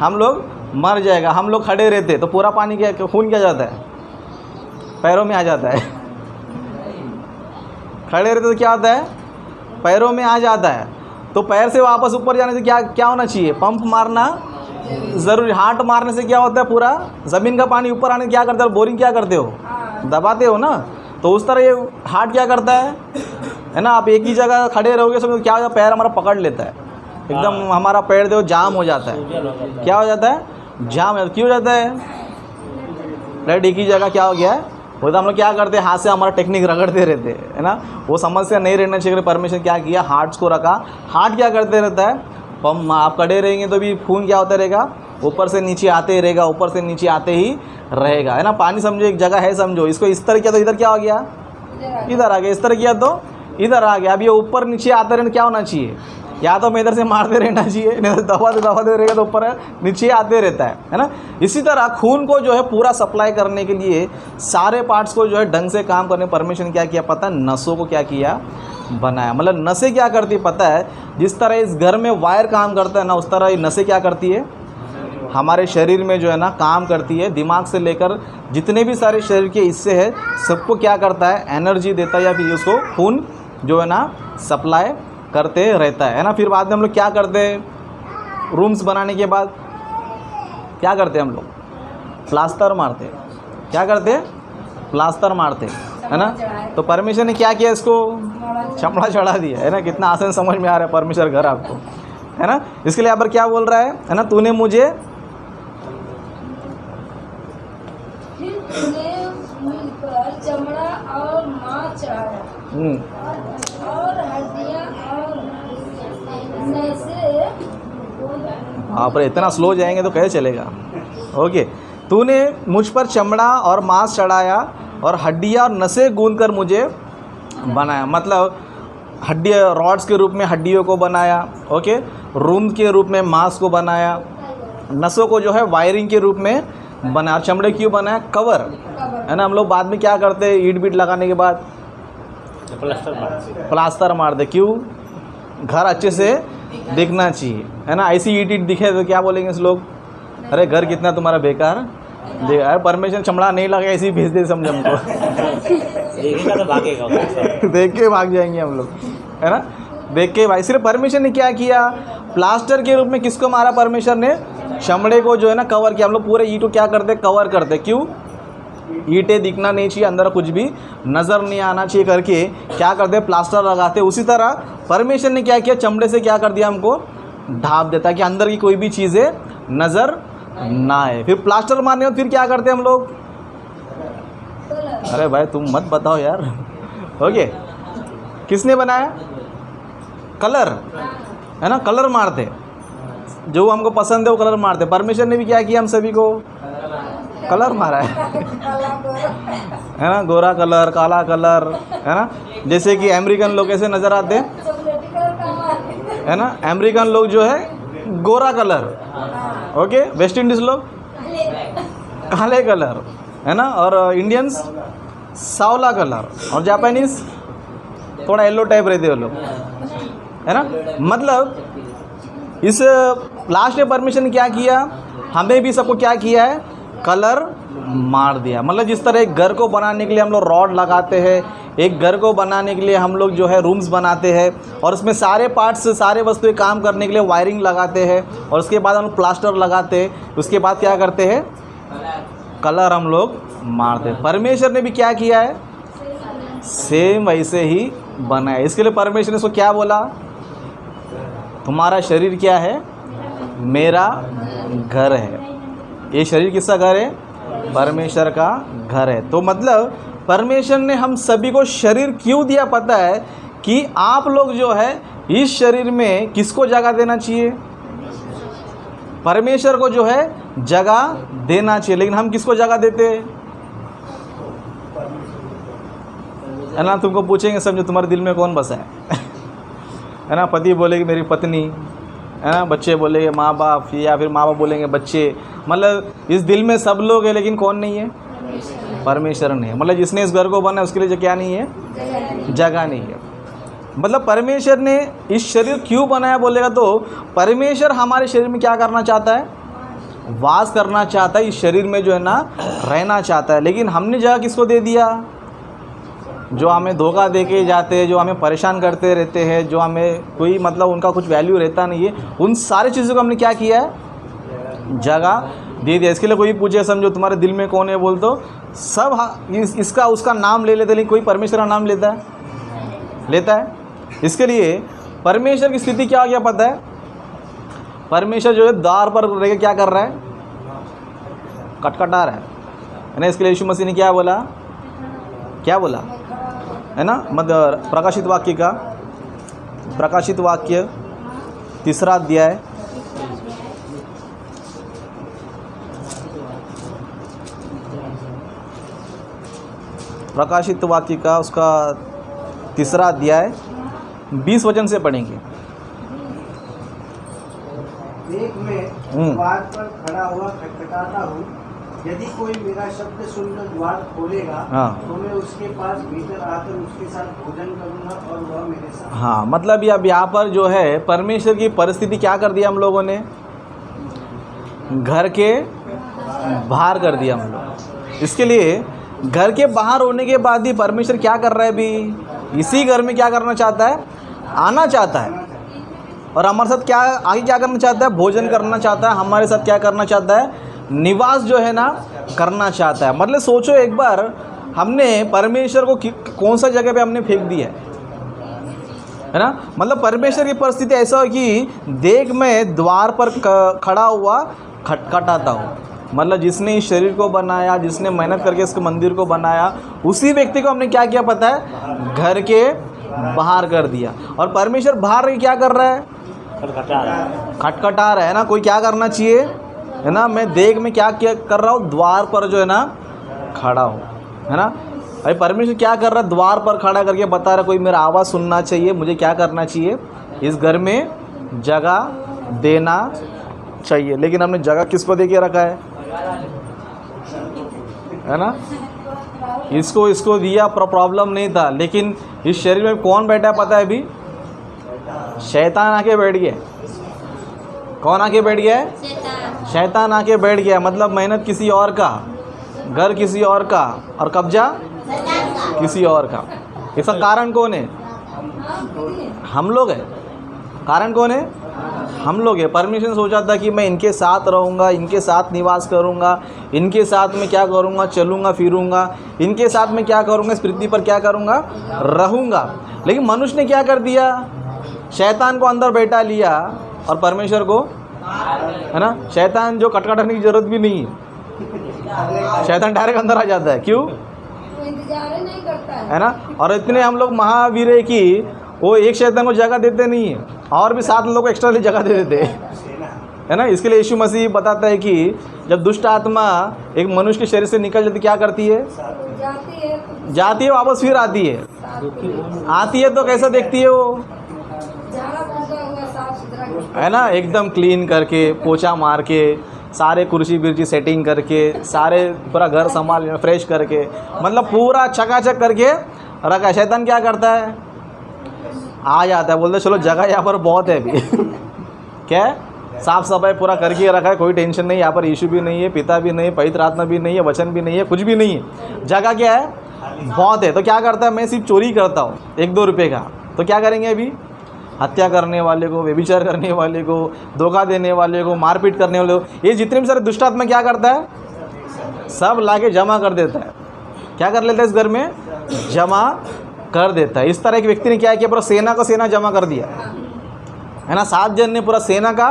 हम लोग मर जाएगा। हम लोग खड़े रहते तो पूरा पानी क्या, खून क्या जाता है, पैरों में आ जाता है। खड़े रहते तो क्या होता है, पैरों में आ जाता है। तो पैर से वापस ऊपर जाने से क्या क्या होना चाहिए, पंप मारना ज़रूरी। हार्ट मारने से क्या होता है, पूरा ज़मीन का पानी ऊपर आने क्या करता है, बोरिंग क्या करते हो, दबाते हो ना। तो उस तरह ये हार्ट क्या करता है ना। आप एक ही जगह खड़े रहोगे समझो क्या होता है, पैर हमारा पकड़ लेता है एकदम, हमारा पैर देखो जाम हो जाता है। क्या हो जाता है, जाम। क्यों हो जाता है, राइट, एक ही जगह क्या हो गया है। वो तो हम लोग क्या करते हैं, हाथ से हमारा टेक्निक रगड़ते रहते हैं, है ना। वो समस्या नहीं रहना चाहिए। परमिशन क्या किया, हार्ट्स को रखा। हार्ट क्या करते रहता है, पंप। आप खड़े रहेंगे तो भी खून क्या होता रहेगा, ऊपर से नीचे आते ही रहेगा, ऊपर से नीचे आते ही रहेगा, है ना। पानी समझो एक जगह है, समझो इसको इस तरह किया तो इधर क्या हो गया, इधर आ गया। इस तरह किया तो इधर आ गया। अब ये ऊपर नीचे आते रहना क्या होना चाहिए, या तो मैं इधर से मारते रहना चाहिए, नहीं तो दबाते रहेगा तो ऊपर नीचे आते रहता है ना। इसी तरह खून को जो है पूरा सप्लाई करने के लिए सारे पार्ट्स को जो है ढंग से काम करने परमिशन क्या किया पता है, नसों को क्या किया, बनाया। मतलब नसें क्या करती पता है, जिस तरह इस घर में वायर काम करता है ना, उस तरह ये नसें क्या करती है, हमारे शरीर में जो है ना काम करती है। दिमाग से लेकर जितने भी सारे शरीर के हिस्से हैं सबको क्या करता है, एनर्जी देता है, या फिर उसको खून जो है ना सप्लाई करते रहता है ना। फिर बाद में हम लोग क्या करते हैं, रूम्स बनाने के बाद क्या करते हैं हम लोग, प्लास्टर मारते हैं। क्या करते हैं, प्लास्टर मारते हैं, है ना। तो परमेश्वर ने क्या किया, इसको चमड़ा चढ़ा दिया, है ना। कितना आसान समझ में आ रहा है परमेश्वर घर आपको, है ना। इसके लिए यहाँ पर क्या बोल रहा है ना, तूने मुझे मुझ पर चमड़ा और मांस चढ़ाया और हड्डियां और नसें। हाँ, पर इतना स्लो जाएंगे तो कैसे चलेगा। ओके, तूने मुझ पर चमड़ा और मांस चढ़ाया और हड्डियां और नसें गूंद कर मुझे बनाया। मतलब हड्डियाँ रॉड्स के रूप में हड्डियों को बनाया, ओके, रूम के रूप में मांस को बनाया, नसों को जो है वायरिंग के रूप में बनाया। चमड़े क्यों बनाया, कवर, है ना। हम लोग बाद में क्या करते हैं, ईंट बीट लगाने के बाद प्लास्टर मार दे, क्यों, घर अच्छे से दिखना चाहिए, है ना। ऐसी ईंट दिखे तो क्या बोलेंगे इस लोग, अरे घर कितना तुम्हारा बेकार, अरे परमिशन चमड़ा नहीं लगा ऐसे ही भेज दे समझ हमको देखेगा तो भागेगा देख के भाग जाएंगे हम लोग, है ना। देख के भाई, सिर्फ परमेश्वर ने क्या किया, प्लास्टर के रूप में किसको मारा, परमेश्वर ने चमड़े को जो है ना कवर किया। हम लोग पूरे ईंट को क्या करते, कवर करते। क्यों, ईंटें दिखना नहीं चाहिए, अंदर कुछ भी नज़र नहीं आना चाहिए करके क्या करते, प्लास्टर लगाते। उसी तरह परमेश्वर ने क्या किया, चमड़े से क्या कर दिया, हमको ढाप देता कि अंदर की कोई भी चीज़ें नज़र ना आए। फिर प्लास्टर मारने और फिर क्या करते हम लोग, अरे भाई तुम मत बताओ यार। ओके, किसने बनाया, कलर, है ना, कलर मारते, जो हमको पसंद है वो कलर मारते। परमेश्वर ने भी क्या किया, हम सभी को कलर मारा है ना, गोरा कलर, काला कलर, है ना। जैसे कि अमेरिकन लोग कैसे नज़र आते हैं, है ना, अमेरिकन लोग जो है गोरा कलर, ओके, वेस्ट इंडीज़ लोग काले कलर, है ना, और इंडियंस सावला कलर, और जापानीज़ थोड़ा येलो टाइप रहते हैं लोग, है ना। मतलब इस लास्ट में परमिशन ने क्या किया, हमें भी सबको क्या किया है, कलर मार दिया। मतलब जिस तरह एक घर को बनाने के लिए हम लोग रॉड लगाते हैं, एक घर को बनाने के लिए हम लोग जो है रूम्स बनाते हैं, और उसमें सारे पार्ट्स, सारे वस्तुएं काम करने के लिए वायरिंग लगाते हैं, और उसके बाद हम प्लास्टर लगाते हैं। उसके बाद क्या करते हैं, कलर हम लोग मारते। परमेश्वर ने भी क्या किया है, सेम वैसे ही बनाया। इसके लिए परमेश्वर ने इसको क्या बोला, तुम्हारा शरीर क्या है, मेरा घर है। ये शरीर किसका घर है, परमेश्वर का घर है। तो मतलब परमेश्वर ने हम सभी को शरीर क्यों दिया पता है, कि आप लोग जो है इस शरीर में किसको जगह देना चाहिए, परमेश्वर को जो है जगह देना चाहिए। लेकिन हम किसको जगह देते हैं, है ना। तुमको पूछेंगे समझो तुम्हारे दिल में कौन बसा है ना। पति बोलेगी मेरी पत्नी, है ना। बच्चे बोलेंगे माँ बाप, या फिर माँ बाप बोलेंगे बच्चे। मतलब इस दिल में सब लोग हैं, लेकिन कौन नहीं है, परमेश्वर नहीं है। मतलब जिसने इस घर को बनाया उसके लिए क्या नहीं है, जगह नहीं है। मतलब परमेश्वर ने इस शरीर क्यों बनाया बोलेगा तो परमेश्वर हमारे शरीर में क्या करना चाहता है, वास करना चाहता है। इस शरीर में जो है ना रहना चाहता है। लेकिन हमने जगह किसको दे दिया, जो हमें धोखा दे के जाते हैं, जो हमें परेशान करते रहते हैं, जो हमें कोई मतलब उनका कुछ वैल्यू रहता नहीं है, उन सारी चीज़ों को हमने क्या किया है, जगह दे दिया। इसके लिए कोई पूछे समझो तुम्हारे दिल में कौन है बोल, तो सब इसका उसका नाम ले लेते हैं, लेकिन कोई परमेश्वर का नाम लेता है। इसके लिए परमेश्वर की स्थिति क्या हो गया पता है, परमेश्वर जो है द्वार पर रह के क्या कर रहा है, कटकटा रहा है ना। इसके लिए यीशु मसीह ने क्या बोला, है ना। मतलब प्रकाशित वाक्य 3 अध्याय प्रकाशित वाक्य का उसका 3 अध्याय 20 वचन से पढ़ेंगे। देख मैं द्वार पर खड़ा हुआ खटखटाता हूँ, यदि कोई मेरा शब्द सुनकर द्वार खोलेगा तो मैं उसके पास भीतर आकर उसके साथ भोजन करूंगा और वह मेरे साथ। हाँ, मतलब अब यहाँ पर जो है परमेश्वर की परिस्थिति क्या कर दिया हम लोगों ने, घर के बाहर कर दिया हम लोग। इसके लिए घर के बाहर होने के बाद ही परमेश्वर क्या कर रहा है, अभी इसी घर में क्या करना चाहता है, आना चाहता है। और हमारे साथ क्या आगे क्या करना चाहता है, भोजन करना चाहता है। हमारे साथ क्या करना चाहता है, निवास जो है ना करना चाहता है। मतलब सोचो एक बार, हमने परमेश्वर को कौन सा जगह पे हमने फेंक दिया है ना। मतलब परमेश्वर की परिस्थिति ऐसा हो कि देख मैं द्वार पर खड़ा हुआ खटखटाता हूँ। मतलब जिसने इस शरीर को बनाया, जिसने मेहनत करके इसके मंदिर को बनाया, उसी व्यक्ति को हमने क्या किया पता है, घर के बाहर कर दिया। और परमेश्वर बाहर क्या कर रहा है, खटखटा रहा है ना। कोई क्या करना चाहिए, है ना। मैं क्या कर रहा हूँ, द्वार पर जो है ना खड़ा हूँ, है ना। अरे परमेश्वर क्या कर रहा है, द्वार पर खड़ा करके बता रहा कोई मेरा आवाज़ सुनना चाहिए, मुझे क्या करना चाहिए, इस घर में जगह देना चाहिए। लेकिन हमने जगह किसको दे के रखा है ना। इसको दिया, प्रॉब्लम नहीं था। लेकिन इस शरीर में कौन बैठा है पता है, अभी शैतान आके बैठ गया। कौन आके बैठ गया है, शैतान आके बैठ गया। मतलब मेहनत किसी और का, घर किसी और का, और कब्जा किसी और का। इसका कारण कौन है, हम लोग हैं। कारण कौन है, हम लोग हैं। परमेश्वर ने सोचा था कि मैं इनके साथ रहूँगा, इनके साथ निवास करूँगा, इनके साथ में क्या करूँगा, चलूँगा फिरूँगा, इनके साथ में क्या करूँगा, इस पृथ्वी पर क्या करूँगा, रहूँगा। लेकिन मनुष्य ने क्या कर दिया, शैतान को अंदर बैठा लिया, और परमेश्वर को, है ना। शैतान जो कटकटाने की ज़रूरत भी नहीं है, शैतान डायरेक्ट अंदर आ जाता है। क्यों, इंतजार नहीं करता है ना। और इतने हम लोग महावीर है कि वो एक शैतान को जगह देते नहीं है, और भी 7 लोगों को एक्स्ट्रा जगह दे देते है ना। इसके लिए यीशु मसीह बताता है कि जब दुष्ट आत्मा एक मनुष्य के शरीर से निकल जाती क्या करती है, जाती है वापस फिर आती है तो कैसा देखती है वो, है ना, एकदम क्लीन करके, पोछा मार के, सारे कुर्सी बिर्सी सेटिंग करके, सारे पूरा घर संभाल फ्रेश करके, मतलब पूरा चकाचक करके रखा। शैतान क्या करता है, आ जाता है, बोलते चलो जगह यहाँ पर बहुत है अभी क्या साफ़ सफाई पूरा करके रखा है, कोई टेंशन नहीं, यहाँ पर यीशु भी नहीं है, पिता भी नहीं है, पवित्र आत्मा भी नहीं है, वचन भी नहीं है, कुछ भी नहीं है, जगह क्या है, बहुत है। तो क्या करता है, मैं सिर्फ चोरी करता हूँ 1-2 रुपये का, तो क्या करेंगे अभी, हत्या करने वाले को, व्यभिचार करने वाले को, धोखा देने वाले को, मारपीट करने वाले को, ये जितने भी सारे दुष्ट आत्मा क्या करता है, सब लाके जमा कर देता है। क्या कर लेता है इस घर में? जमा कर देता है। इस तरह के व्यक्ति ने क्या किया, पूरा सेना का सेना जमा कर दिया, है ना। 7 जन ने पूरा सेना का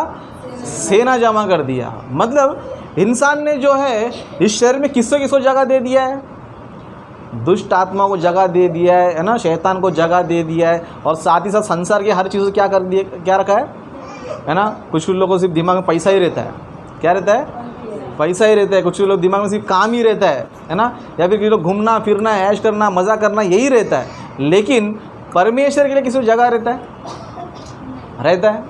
सेना जमा कर दिया। मतलब इंसान ने जो है इस शरीर में किसको किसको जगह दे दिया है? दुष्ट आत्मा को जगह दे दिया है ना, शैतान को जगह दे दिया है, और साथ ही साथ संसार के हर चीज़ को क्या कर दिया, क्या रखा है ना। कुछ लोगों को सिर्फ दिमाग में पैसा ही रहता है। क्या रहता है? पैसा ही रहता है। कुछ लोग दिमाग में सिर्फ काम ही रहता है ना, या फिर कुछ लोग घूमना फिरना, ऐश करना, मज़ा करना, यही रहता है। लेकिन परमेश्वर के लिए किसी को जगह रहता है? रहता है?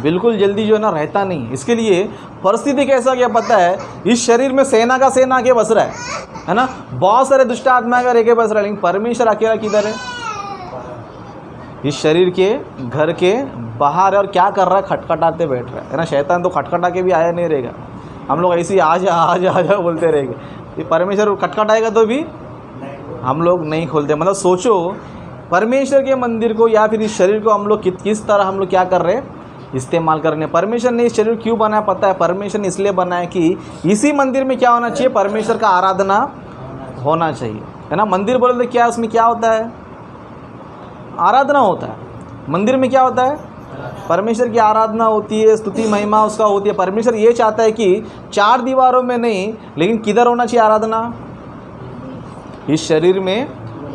बिल्कुल जल्दी जो है ना रहता नहीं। इसके लिए परिस्थिति कैसा क्या पता है, इस शरीर में सेना का सेना आके बस रहा है ना। बहुत सारे दुष्ट आत्मा का रेखे बस रहा है, लेकिन परमेश्वर अकेला किधर है? इस शरीर के घर के बाहर है। और क्या कर रहा है? खटखटाते बैठ रहा है ना। शैतान तो खटखटा के भी आया नहीं रहेगा। हम लोग ऐसे ही आ जा बोलते रहेंगे। ये परमेश्वर खटखटाएगा तो भी हम लोग नहीं खोलते। मतलब सोचो, परमेश्वर के मंदिर को या फिर इस शरीर को हम लोग किस तरह हम लोग क्या कर रहे हैं, इस्तेमाल करने। परमेश्वर ने इस शरीर क्यों बनाया पता है? परमेश्वर ने इसलिए बनाया कि इसी मंदिर में क्या होना चाहिए, परमेश्वर का आराधना होना चाहिए, है ना। मंदिर बोले तो क्या, उसमें क्या होता है? आराधना होता है। मंदिर में क्या होता है? परमेश्वर की आराधना होती है, स्तुति महिमा उसका होती है। परमेश्वर ये चाहता है कि 4 दीवारों में नहीं, लेकिन किधर होना चाहिए आराधना? इस शरीर में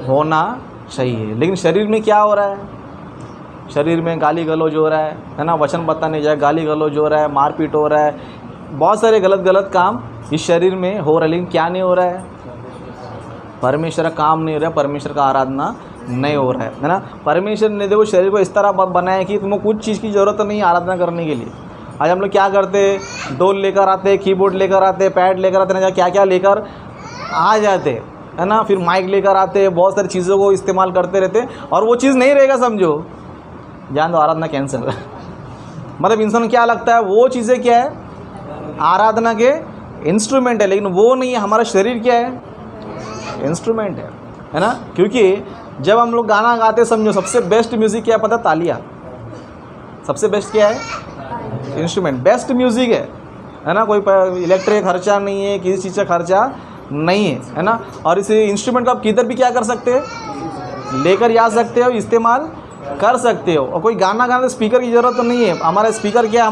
होना चाहिए। लेकिन शरीर में क्या हो रहा है? शरीर में गाली गलौज हो रहा है ना, वचन बताने जाए गाली गलौज हो रहा है, मारपीट हो रहा है, बहुत सारे गलत काम इस शरीर में हो रहा है। लेकिन क्या नहीं हो रहा है? परमेश्वर का काम नहीं हो रहा है, परमेश्वर का आराधना नहीं हो रहा है ना। परमेश्वर ने देखो शरीर को इस तरह बनाया कि तुमको कुछ चीज़ की ज़रूरत नहीं है आराधना करने के लिए। आज हम लोग क्या करते हैं, डोल लेकर आते, कीबोर्ड लेकर आते, पैड लेकर आते, ना क्या क्या लेकर आ जाते, है ना। फिर माइक लेकर आते, बहुत सारी चीज़ों को इस्तेमाल करते रहते, और वो चीज़ नहीं रहेगा समझो, जान दो, आराधना कैंसिल। मतलब इंसान को क्या लगता है, वो चीज़ें क्या है, आराधना के इंस्ट्रूमेंट है, लेकिन वो नहीं है। हमारा शरीर क्या है, इंस्ट्रूमेंट है ना। क्योंकि जब हम लोग गाना गाते, समझो सबसे बेस्ट म्यूज़िक क्या पता, तालियां। सबसे बेस्ट क्या है, इंस्ट्रूमेंट, बेस्ट म्यूज़िक है ना। कोई इलेक्ट्रिक खर्चा नहीं है, किसी चीज़ का खर्चा नहीं है ना। और इस इंस्ट्रूमेंट को आप किधर भी क्या कर सकते हो, लेकर जा सकते हो, इस्तेमाल कर सकते हो। और कोई गाना गाने स्पीकर की ज़रूरत तो नहीं है। हमारा स्पीकर क्या है,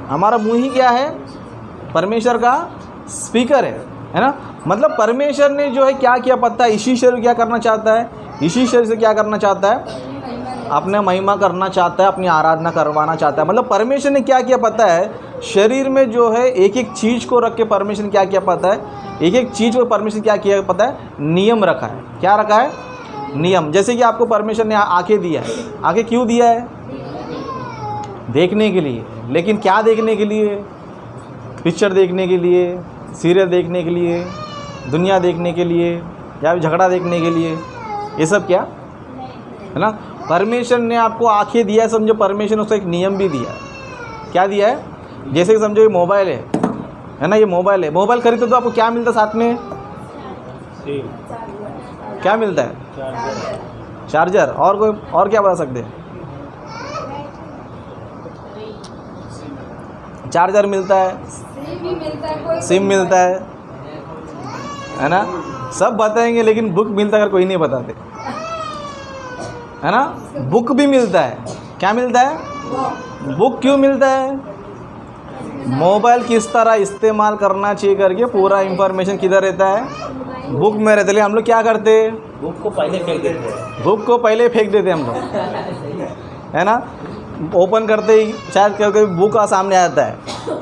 हमारा मुंह ही क्या है, परमेश्वर का स्पीकर है ना। मतलब परमेश्वर ने जो है क्या किया पता है, इसी शरीर क्या करना चाहता है, इसी शरीर से क्या करना चाहता है, अपने महिमा करना चाहता है, अपनी आराधना करवाना चाहता है। मतलब परमेश्वर ने क्या किया पता है, शरीर में जो है एक एक चीज़ को रख के परमेश्वर ने क्या किया पता है, एक एक चीज़ को परमेश्वर ने क्या किया पता है, नियम रखा है। क्या रखा है, नियम। जैसे कि आपको परमेश्वर ने आंखें दिया है, आंखें क्यों दिया है, देखने के लिए। लेकिन क्या देखने के लिए, पिक्चर देखने के लिए, सीरियल देखने के लिए, दुनिया देखने के लिए, या झगड़ा देखने के लिए, ये सब क्या है ना। परमेश्वर ने आपको आंखें दिया है, समझो परमेश्वर ने उसका एक नियम भी दिया है। क्या दिया है, जैसे कि समझो ये मोबाइल है ना, ये मोबाइल है। मोबाइल खरीदते तो आपको क्या मिलता है साथ में, क्या मिलता है, चार्जर। और कोई और क्या बता सकते हैं, चार्जर मिलता है, सिम मिलता है ना। सब बताएंगे, लेकिन बुक मिलता है अगर कोई नहीं बताते, है ना। बुक भी मिलता है, क्या मिलता है, बुक क्यों मिलता है, मोबाइल किस तरह इस्तेमाल करना चाहिए करके पूरा इंफॉर्मेशन किधर रहता है, बुक में रहता है। हम लोग क्या करते हैं, बुक को पहले फेंक देते हैं, बुक को पहले फेंक देते हम लोग, है ना। ओपन करते ही शायद कभी बुक का सामने आ जाता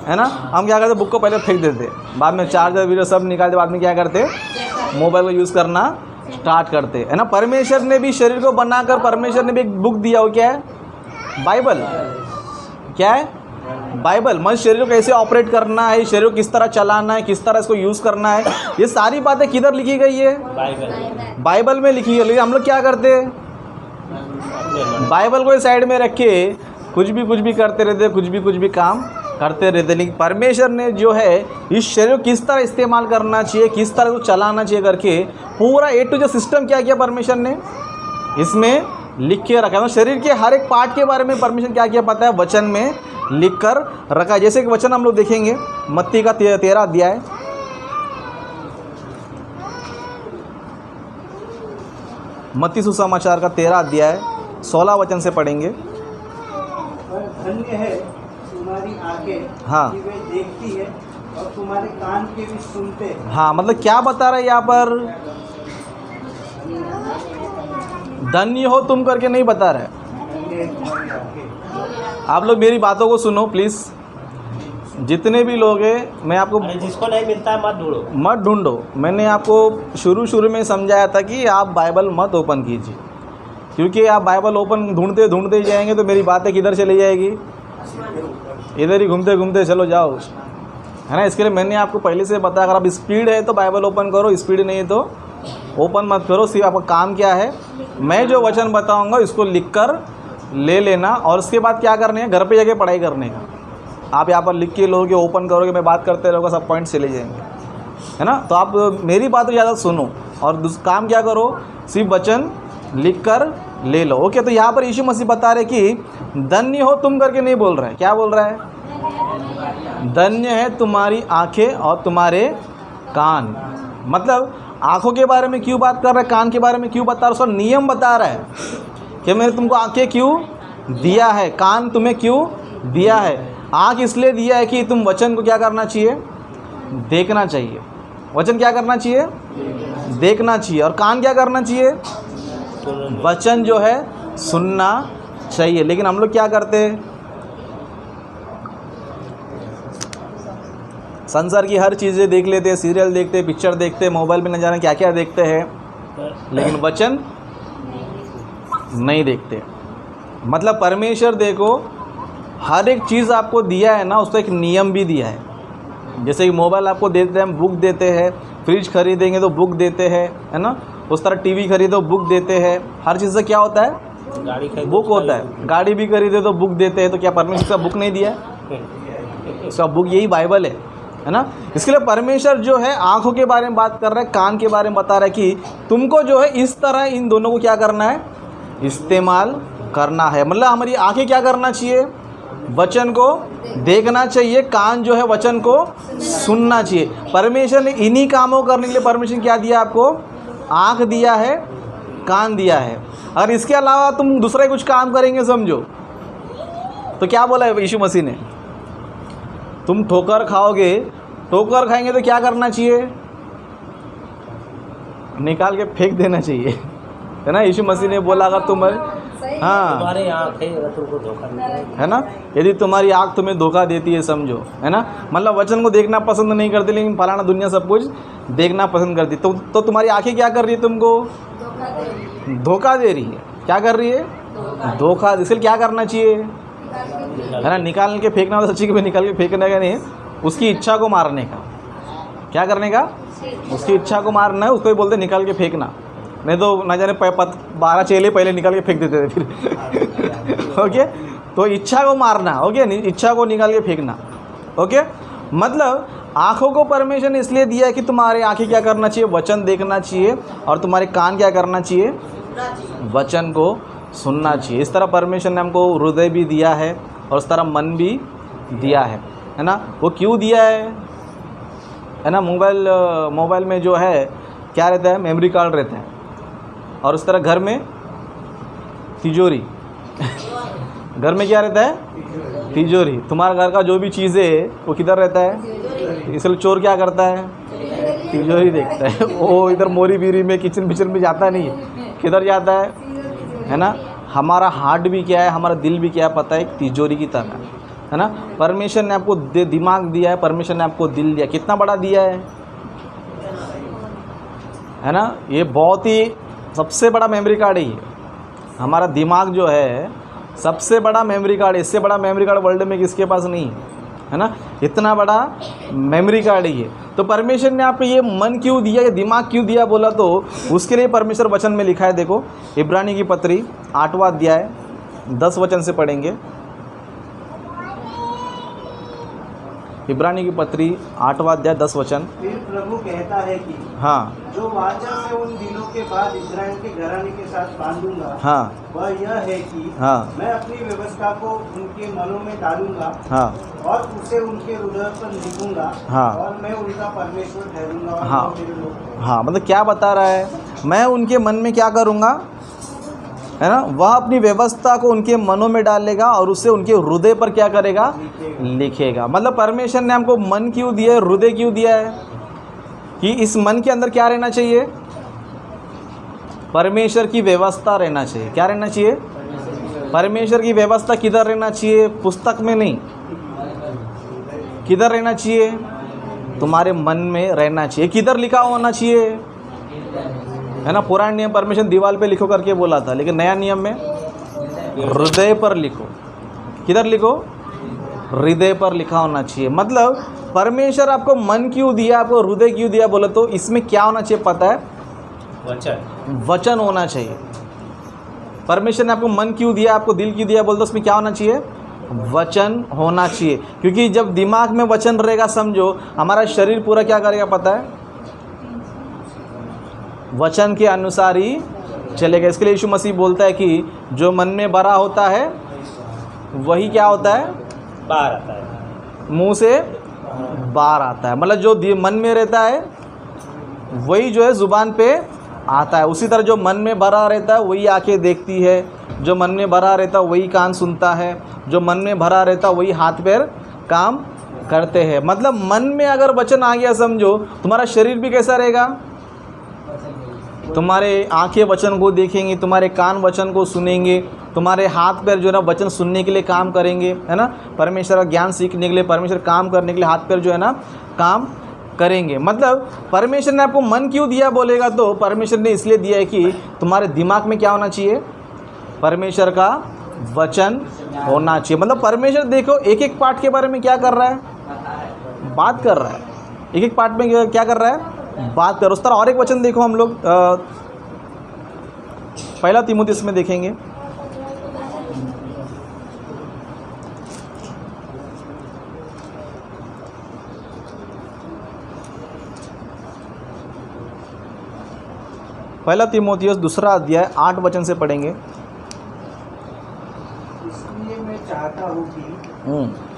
है ना। हम क्या करते, बुक को पहले फेंक देते, बाद में चार्जर वीडियो सब निकालते, बाद में क्या करते, मोबाइल को यूज़ करना स्टार्ट करते, है ना। परमेश्वर ने भी शरीर को बनाकर परमेश्वर ने भी एक बुक दिया, हो क्या है, बाइबल। क्या है, बाइबल। मतलब शरीर को कैसे ऑपरेट करना है, शरीर को किस तरह चलाना है, किस तरह इसको यूज़ करना है, ये सारी बातें किधर लिखी गई है, बाइबल में लिखी है। लेकिन हम लोग क्या करते हैं, बाइबल को साइड में रख के कुछ भी करते रहते, कुछ भी काम करते रहते। लेकिन परमेश्वर ने जो है इस शरीर को किस तरह इस्तेमाल करना चाहिए, किस तरह को चलाना चाहिए करके पूरा ए टू जेड सिस्टम क्या किया परमेश्वर ने, इसमें लिख के रखा है। शरीर के हर एक पार्ट के बारे में परमेश्वर क्या किया पता है, वचन में लिख कर रखा है। जैसे कि वचन हम लोग देखेंगे मत्ती का 13 अध्याय, मत्ती सुसमाचार का 13 अध्याय 16 वचन से पढ़ेंगे। पर धन्य है तुम्हारी आंखें हाँ। कि वे देखती है और तुम्हारे कान के भी सुनते हैं। हाँ, मतलब क्या बता रहा है यहाँ पर? धन्य हो तुम करके नहीं बता रहा है। धन्य है तुम्हारी आंखें। आप लोग मेरी बातों को सुनो प्लीज़, जितने भी लोग हैं मैं आपको अरे जिसको नहीं मिलता है मत ढूंढो। मैंने आपको शुरू में समझाया था कि आप बाइबल मत ओपन कीजिए, क्योंकि आप बाइबल ओपन ढूंढते ही जाएंगे तो मेरी बातें किधर चली जाएगी, इधर ही घूमते घूमते चलो जाओ, है ना। इसके लिए मैंने आपको पहले से बताया, अगर आप स्पीड है तो बाइबल ओपन करो, स्पीड नहीं है तो ओपन मत करो। सिर्फ आपका काम क्या है, मैं जो वचन बताऊंगा इसको लिख कर ले लेना, और उसके बाद क्या करने है, घर पे जाके पढ़ाई करने का। आप यहाँ पर लिख के लोगे, ओपन करोगे, मैं बात करते रहोगे, सब पॉइंट्स चले जाएंगे, है ना। तो आप मेरी बात ज़्यादा सुनो और काम क्या करो, सिर्फ वचन लिख कर ले लो। ओके, तो यहाँ पर यीशु मसीह बता रहे कि धन्य हो तुम करके नहीं बोल रहे हैं। क्या बोल रहा है? धन्य है तुम्हारी आंखें और तुम्हारे कान। मतलब आंखों के बारे में क्यों बात कर रहा है, कान के बारे में क्यों बता रहा है, उसका नियम बता रहा है कि मैंने तुमको आंखें क्यों दिया है, कान तुम्हें क्यों दिया है। आँख इसलिए दिया है कि तुम वचन को क्या करना चाहिए, देखना चाहिए। वचन क्या करना चाहिए, देखना चाहिए। और कान क्या करना चाहिए, वचन जो है सुनना चाहिए। लेकिन हम लोग क्या करते हैं, संसार की हर चीज़ें देख लेते हैं, सीरियल देखते हैं, पिक्चर देखते हैं, मोबाइल में न जाने क्या क्या देखते हैं, लेकिन वचन नहीं देखते। मतलब परमेश्वर देखो हर एक चीज़ आपको दिया है ना, उसका एक नियम भी दिया है। जैसे कि मोबाइल आपको देते हैं, बुक देते हैं, फ्रिज खरीदेंगे तो बुक देते हैं, है ना। उस तरह टीवी खरीदो बुक देते हैं। हर चीज़ से क्या होता है, बुक होता है। गाड़ी भी खरीदे तो बुक देते हैं। तो क्या परमेश्वर का बुक नहीं दिया है? उसका बुक यही बाइबल है ना। इसके लिए परमेश्वर जो है आँखों के बारे में बात कर रहा है, कान के बारे में बता रहा है कि तुमको जो है इस तरह इन दोनों को क्या करना है, इस्तेमाल करना है। मतलब हमारी आँखें क्या करना चाहिए, वचन को देखना चाहिए, कान जो है वचन को सुनना चाहिए। परमेश्वर ने इन्हीं कामों करने के लिए परमिशन क्या दिया आपको, आँख दिया है, कान दिया है। अगर इसके अलावा तुम दूसरा कुछ काम करेंगे समझो तो क्या बोला है यीशु मसीह ने, तुम ठोकर खाओगे, ठोकर खाएंगे तो क्या करना चाहिए, निकाल के फेंक देना चाहिए, है ना। यीशु मसीह ने बोला अगर तुम, हाँ, तुम्हारे आँख है अगर तुमको धोखा देती है ना, यदि तुम्हारी आँख तुम्हें धोखा देती है समझो, है ना। मतलब वचन को देखना पसंद नहीं करती, लेकिन फलाना दुनिया सब कुछ देखना पसंद करती, तो तुम्हारी आँखें क्या कर रही है, तुमको धोखा दे रही है। क्या कर रही है, धोखा। इसलिए क्या करना चाहिए, है ना, निकाल के फेंकना। तो सच्ची के निकाल के फेंकने का नहीं, उसकी इच्छा को मारने का। क्या करने का, उसकी इच्छा को मारना है, उसको ही बोलते निकाल के फेंकना। नहीं तो ना जाने 12 चेले पहले निकाल के फेंक देते थे फिर ओके, तो इच्छा को मारना, ओके, इच्छा को निकाल के फेंकना, ओके। मतलब आँखों को परमेश्वर ने इसलिए दिया है कि तुम्हारे आँखें क्या करना चाहिए, वचन देखना चाहिए, और तुम्हारे कान क्या करना चाहिए, वचन को सुनना चाहिए। इस तरह परमेश्वर ने हमको हृदय भी दिया है और उस तरह मन भी दिया है ना। वो क्यों दिया है ना। मोबाइल में जो है क्या रहता है, मेमोरी कार्ड रहता है, और उस तरह घर में तिजोरी घर में क्या रहता है, तिजोरी। तुम्हारा घर का जो भी चीज़ें है वो किधर रहता है, इसलिए चोर क्या करता है, तिजोरी देखता है। वो इधर मोरी बीरी में किचन बिचन में जाता नहीं है, किधर जाता है ना। हमारा हार्ट भी क्या है, हमारा दिल भी क्या है पता है, एक तिजोरी की तरह, है ना। परमेश्वर ने आपको दिमाग दिया है, परमेश्वर ने आपको दिल दिया, कितना बड़ा दिया है ना। ये बहुत ही सबसे बड़ा मेमोरी कार्ड है ये। हमारा दिमाग जो है सबसे बड़ा मेमोरी कार्ड है। इससे बड़ा मेमोरी कार्ड वर्ल्ड में किसके पास नहीं है ना। इतना बड़ा मेमोरी कार्ड है ये। तो परमेश्वर ने आपको ये मन क्यों दिया, ये दिमाग क्यों दिया बोला, तो उसके लिए परमेश्वर वचन में लिखा है। देखो इब्रानी की पत्री 8वां अध्याय 10 वचन से पढ़ेंगे। इब्रानी की पत्री 8वां अध्याय 10 वचन। फिर प्रभु कहता है कि हाँ जो वाचा मैं उन दिनों के बाद इस्राएल के घराने के साथ बांधूंगा, हाँ वह यह है कि हाँ मैं अपनी व्यवस्था को उनके मनों में डालूंगा हाँ और उसे उनके हृदय पर लिखूंगा, हाँ। और मैं उनका परमेश्वर ठहरूंगा और हाँ। वो मेरे लोग। हाँ, मतलब क्या बता रहा है, मैं उनके मन में क्या करूँगा, है ना, वह अपनी व्यवस्था को उनके मनों में डालेगा और उससे उनके हृदय पर क्या करेगा, लिखेगा। मतलब परमेश्वर ने हमको मन क्यों दिया है, हृदय क्यों दिया है, कि इस मन के अंदर क्या रहना चाहिए, परमेश्वर की व्यवस्था रहना चाहिए। क्या रहना चाहिए, परमेश्वर की व्यवस्था किधर रहना चाहिए, पुस्तक में नहीं, किधर रहना चाहिए, तुम्हारे मन में रहना चाहिए। किधर लिखा होना चाहिए, है ना, पुराने नियम परमेश्वर दीवार पे लिखो करके बोला था, लेकिन नया नियम में हृदय पर लिखो। किधर लिखो, हृदय पर लिखा होना चाहिए। मतलब परमेश्वर आपको मन क्यों दिया, आपको हृदय क्यों दिया बोले तो इसमें क्या होना चाहिए पता है, वचन, वचन होना चाहिए। परमेश्वर ने आपको मन क्यों दिया, आपको दिल क्यों दिया बोलते, उसमें क्या होना चाहिए, वचन होना चाहिए। क्योंकि जब दिमाग में वचन रहेगा, समझो हमारा शरीर पूरा क्या करेगा पता है, वचन के अनुसार ही चलेगा। इसके लिए यीशु मसीह बोलता है कि जो मन में भरा होता है वही क्या होता है, बाहर आता है, मुंह से बाहर आता है। मतलब जो मन में रहता है वही जो है ज़ुबान पे आता है। उसी तरह जो मन में भरा रहता है वही आंखें देखती है, जो मन में भरा रहता है वही कान सुनता है, जो मन में भरा रहता है वही हाथ पैर काम करते हैं। मतलब मन में अगर वचन आ गया, समझो तुम्हारा शरीर भी कैसा रहेगा, तुम्हारे आंखें वचन को देखेंगी, तुम्हारे कान वचन को सुनेंगे, तुम्हारे हाथ पैर जो है ना वचन सुनने के लिए काम करेंगे, है ना, परमेश्वर का ज्ञान सीखने के लिए, परमेश्वर काम करने के लिए हाथ पैर जो है ना काम करेंगे। मतलब परमेश्वर ने आपको मन क्यों दिया बोलेगा तो परमेश्वर ने इसलिए दिया है कि तुम्हारे दिमाग में क्या होना चाहिए, परमेश्वर का वचन होना चाहिए। मतलब परमेश्वर देखो एक एक पार्ट के बारे में क्या कर रहा है, बात कर रहा है, एक एक पार्ट में क्या कर रहा है, बात कर। उस तरह और एक वचन देखो, हम लोग पहला तीमुथियुस में देखेंगे, पहला तीमुथियुस 2 अध्याय 8 वचन से पढ़ेंगे। इसलिए मैं चाहता हूँ कि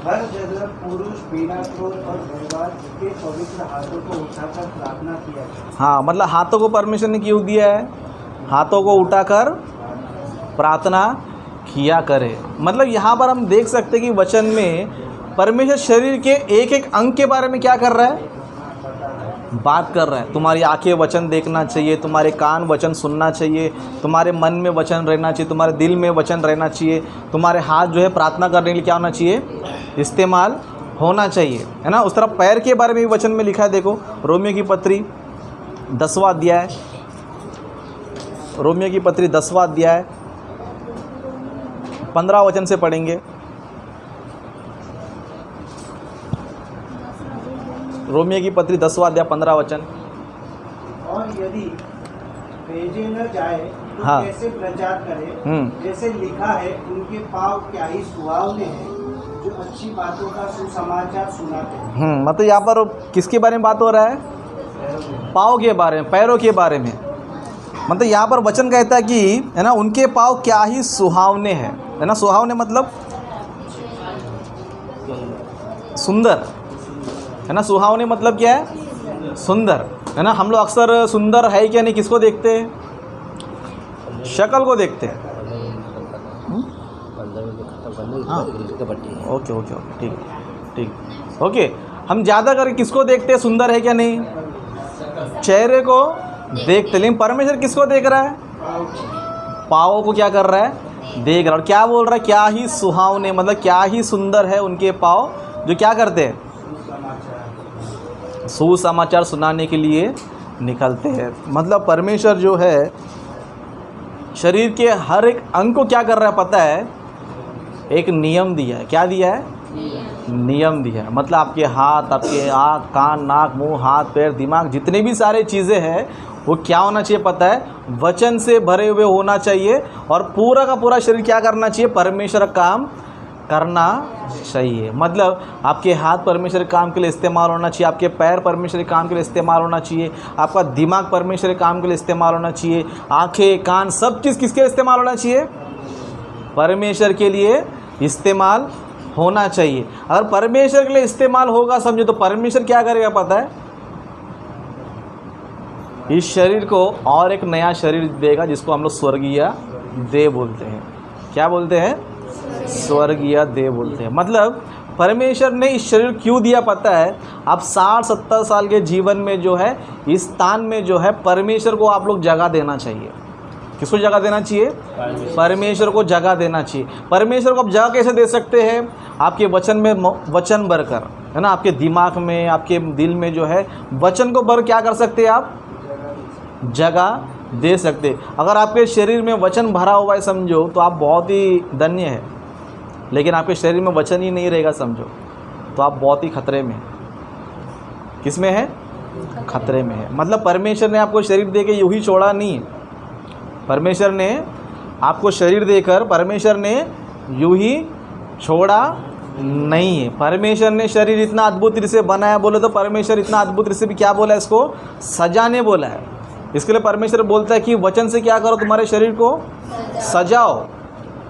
हर जगह पुरुष बिना क्रोध और विवाद के पवित्र हाथों को उठाकर प्रार्थना किया जाए। हाँ, मतलब हाथों को परमेश्वर ने क्यों दिया है, हाथों को उठाकर प्रार्थना किया करे। मतलब यहाँ पर हम देख सकते हैं कि वचन में परमेश्वर शरीर के एक एक अंग के बारे में क्या कर रहा है, बात कर रहा है। तुम्हारी आंखें वचन देखना चाहिए, तुम्हारे कान वचन सुनना चाहिए, तुम्हारे मन में वचन रहना चाहिए, तुम्हारे दिल में वचन रहना चाहिए, तुम्हारे हाथ जो है प्रार्थना करने के लिए क्या होना चाहिए, इस्तेमाल होना चाहिए, है ना। उस तरह पैर के बारे में भी वचन में लिखा है। देखो रोमियो की पत्री 10वां अध्याय, रोमियो की पत्री 10वां अध्याय 15 वचन से पढ़ेंगे। रोमियो की पत्री 10वां अध्याय 15 वचन। और यदि भेजे न जाए तो हाँ। कैसे प्रचार करें, जैसे लिखा है, उनके पाँव क्या ही सुहावने हैं जो अच्छी बातों का सुसमाचार सुनाते हैं। मतलब यहाँ पर किसके बारे में बात हो रहा है, पाँव के बारे में, पैरों के बारे में। मतलब यहाँ पर वचन कहता है कि, है ना, उनके पाँव क्या ही सुहावने हैं, है ना। सुहावने मतलब सुंदर, है ना। सुहावने मतलब क्या है, सुंदर, है ना। हम लोग अक्सर सुंदर है क्या नहीं किसको देखते हैं, शक्ल को देखते हैं। हाँ, ओके ओके ओके, ठीक ठीक, ओके। हम ज़्यादा करके किसको देखते हैं, सुंदर है क्या नहीं, चेहरे को देखते। लेकिन परमेश्वर किसको देख रहा है, पाँवों को क्या कर रहा है, देख रहा है। और क्या बोल रहा है, क्या ही सुहावने, मतलब क्या ही सुंदर है उनके पाँव जो क्या करते हैं, सुसमाचार सुनाने के लिए निकलते हैं। मतलब परमेश्वर जो है शरीर के हर एक अंग को क्या कर रहा है पता है, एक नियम दिया है। क्या दिया है, नियम दिया है। मतलब आपके हाथ, आपके आँख, कान, नाक, मुंह, हाथ, पैर, दिमाग, जितने भी सारे चीज़ें हैं वो क्या होना चाहिए पता है, वचन से भरे हुए होना चाहिए। और पूरा का पूरा शरीर क्या करना चाहिए, परमेश्वर का काम करना चाहिए। मतलब आपके हाथ परमेश्वर के काम के लिए इस्तेमाल होना चाहिए, आपके पैर परमेश्वर के काम के लिए इस्तेमाल होना चाहिए, आपका दिमाग परमेश्वर के काम के लिए इस्तेमाल होना चाहिए, आंखें कान सब चीज़ किसके लिए इस्तेमाल होना चाहिए? परमेश्वर के लिए इस्तेमाल होना चाहिए। अगर परमेश्वर के लिए इस्तेमाल होगा समझो तो परमेश्वर क्या करेगा पता है? इस शरीर को और एक नया शरीर देगा जिसको हम लोग स्वर्गीय देह बोलते हैं। क्या बोलते हैं? स्वर्गीय देह बोलते हैं। मतलब परमेश्वर ने इस शरीर क्यों दिया पता है? आप 60-70 साल के जीवन में जो है इस स्थान में जो है परमेश्वर को आप लोग जगह देना चाहिए। किसको जगह देना चाहिए? परमेश्वर को जगह देना चाहिए। परमेश्वर को आप जगह कैसे दे सकते हैं? आपके वचन में वचन भरकर, है ना, आपके दिमाग में आपके दिल में जो है वचन को भर क्या कर सकते हैं आप? जगह दे सकते। अगर आपके शरीर में वचन भरा हुआ है समझो तो आप बहुत ही धन्य है, लेकिन आपके शरीर में वचन ही नहीं रहेगा समझो तो आप बहुत ही खतरे में। किस में है? खतरे में है। मतलब परमेश्वर ने आपको शरीर दे के यूं ही छोड़ा नहीं है। परमेश्वर ने आपको शरीर देकर परमेश्वर ने यूं ही छोड़ा नहीं है। परमेश्वर ने शरीर इतना अद्भुत रीति से बनाया, बोले तो परमेश्वर इतना अद्भुत रीति से भी क्या बोला है? इसको सजाने बोला है। इसके लिए परमेश्वर बोलता है कि वचन से क्या करो? तुम्हारे शरीर को सजाओ।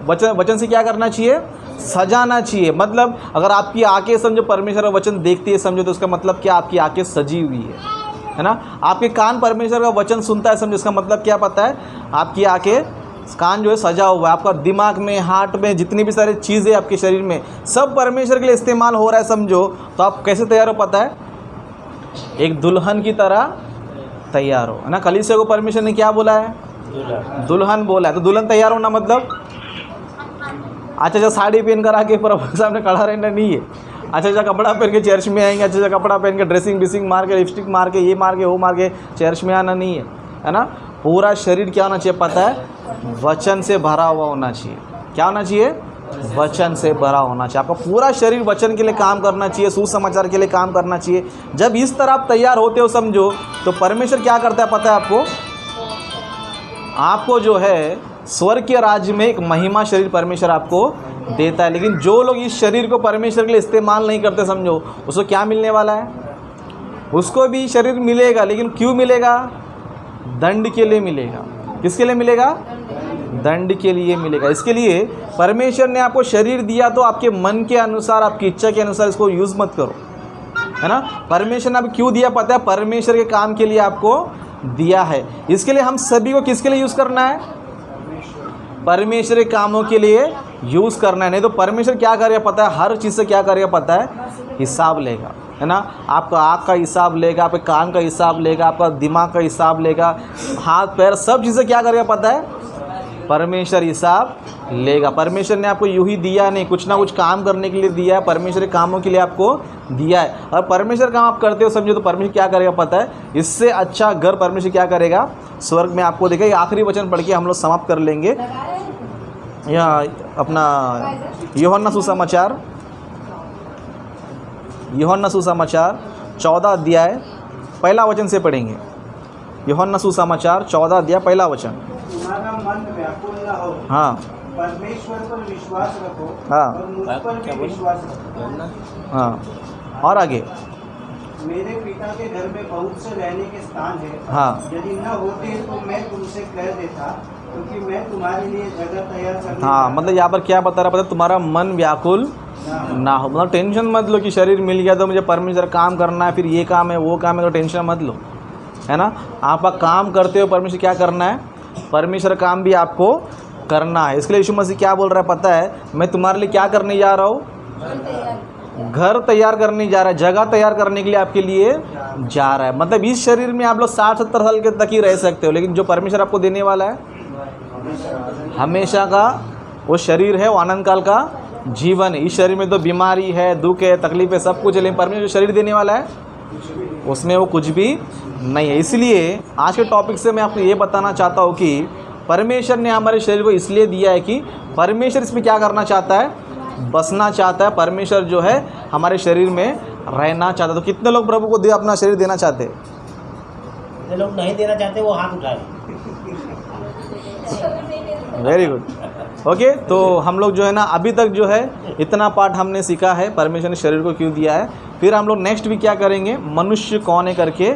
वचन से क्या करना चाहिए? सजाना चाहिए। मतलब अगर आपकी आंखें समझो परमेश्वर का वचन देखती है समझो तो उसका मतलब क्या? आपकी आंखें सजी हुई है ना। आपके कान परमेश्वर का वचन सुनता है समझो, इसका मतलब क्या पता है? आपकी आंखें कान जो है सजा हुआ है। आपका दिमाग में हार्ट में जितनी भी सारी चीज़ें आपके शरीर में सब परमेश्वर के लिए इस्तेमाल हो रहा है समझो तो आप कैसे तैयार हो पता है? एक दुल्हन की तरह तैयार हो, है ना। कलीसिया को परमेश्वर ने क्या बोला है? दुल्हन बोला है। तो दुल्हन तैयार होना मतलब अच्छा साड़ी पहन कर आके प्रभु के सामने खड़ा रहना नहीं है। अच्छा कपड़ा पहन के चर्च में आएंगे, अच्छा कपड़ा पहन के ड्रेसिंग मार के लिपस्टिक मार के ये मार के वो मार के चर्च में आना नहीं है ना। पूरा शरीर क्या होना चाहिए पता है? वचन से भरा हुआ होना चाहिए। क्या होना चाहिए? वचन से भरा होना चाहिए। आपका पूरा शरीर वचन के लिए काम करना चाहिए, सुसमाचार के लिए काम करना चाहिए। जब इस तरह आप तैयार होते हो समझो तो परमेश्वर क्या करता है पता है आपको? आपको जो है स्वर्ग के राज्य में एक महिमा शरीर परमेश्वर आपको देता है। लेकिन जो लोग इस शरीर को परमेश्वर के लिए इस्तेमाल नहीं करते समझो उसको क्या मिलने वाला है? उसको भी शरीर मिलेगा, लेकिन क्यों मिलेगा? दंड के लिए मिलेगा। किसके लिए मिलेगा? दंड के लिए मिलेगा। इसके लिए परमेश्वर ने आपको शरीर दिया तो आपके मन के अनुसार आपकी इच्छा के अनुसार इसको यूज़ मत करो, है ना। परमेश्वर ने आपको क्यों दिया पता है? परमेश्वर के काम के लिए आपको दिया है। इसके लिए हम सभी को किसके लिए यूज़ करना है? परमेश्वर के कामों के लिए यूज़ करना है। नहीं तो परमेश्वर क्या करेगा पता है? हर चीज़ से क्या करेगा पता है? हिसाब लेगा, है ना। आपका आँख का हिसाब लेगा, आपके कान का हिसाब लेगा, आपका दिमाग का हिसाब लेगा, हाथ पैर सब चीज़ें क्या करेगा पता है? परमेश्वर हिसाब लेगा। परमेश्वर ने आपको यूं ही दिया नहीं, कुछ ना कुछ काम करने के लिए दिया है। परमेश्वर के कामों के लिए आपको दिया है। और परमेश्वर काम आप करते हो समझो तो परमेश्वर क्या करेगा पता है? इससे अच्छा घर परमेश्वर क्या करेगा? स्वर्ग में आपको देगा। ये आखिरी वचन पढ़ के हम लोग समाप्त कर लेंगे। यहाँ अपना यूहन्ना सुसमाचार 14 अध्याय पहला वचन से पढ़ेंगे। यूहन्ना सुसमाचार 14 अध्याय पहला वचन। तुम्हारा मन व्याकुल न हो, हाँ, परमेश्वर पर विश्वास रखो, हाँ, और मुझ पर भी विश्वास रखो। हाँ, और आगे। मेरे पिता के घर में बहुत से रहने के स्थान है। हाँ, यदि न होते तो मैं तुमसे कह देता, क्योंकि मैं तुम्हारे लिए जगह तैयार करने हाँ, मतलब यहाँ पर क्या बता रहा पता है? तुम्हारा मन व्याकुल ना हो। मतलब टेंशन मत लो कि शरीर मिल गया तो मुझे परमेश्वर काम करना है, फिर ये काम है वो काम है, तो टेंशन मत लो, है ना। आप काम करते हो, परमेश्वर क्या करना है? परमेश्वर काम भी आपको करना है। इसके लिए यीशु मसीह क्या बोल रहा है पता है? मैं तुम्हारे लिए क्या करने जा रहा हूँ? घर तैयार करने जा रहा है, जगह तैयार करने के लिए आपके लिए जा रहा है। मतलब इस शरीर में आप लोग 60-70 साल के तक ही रह सकते हो, लेकिन जो परमेश्वर आपको देने वाला है हमेशा का वो शरीर है, वो आनंद काल का जीवन है। इस शरीर में तो बीमारी है, दुख है, तकलीफ है, सब कुछ है, लेकिन परमेश्वर जो शरीर देने वाला है उसमें वो कुछ भी नहीं है। इसलिए आज के टॉपिक से मैं आपको ये बताना चाहता हूँ कि परमेश्वर ने हमारे शरीर को इसलिए दिया है कि परमेश्वर इसमें क्या करना चाहता है? बसना चाहता है। परमेश्वर जो है हमारे शरीर में रहना चाहता है। तो कितने लोग प्रभु को अपना शरीर देना चाहते हैं? जितने लोग नहीं देना चाहते वो हाथ उठाए। Very good. ओके, तो हम लोग जो है ना अभी तक जो है इतना पार्ट हमने सीखा है, परमेश्वर ने शरीर को क्यों दिया है। फिर हम लोग नेक्स्ट भी क्या करेंगे, मनुष्य कौन है करके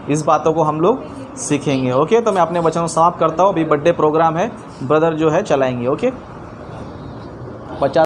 इस बातों को हम लोग सीखेंगे। ओके, तो मैं अपने वचन को समाप्त करता हूँ। अभी बर्थडे प्रोग्राम है, ब्रदर जो है चलाएंगे। ओके, 50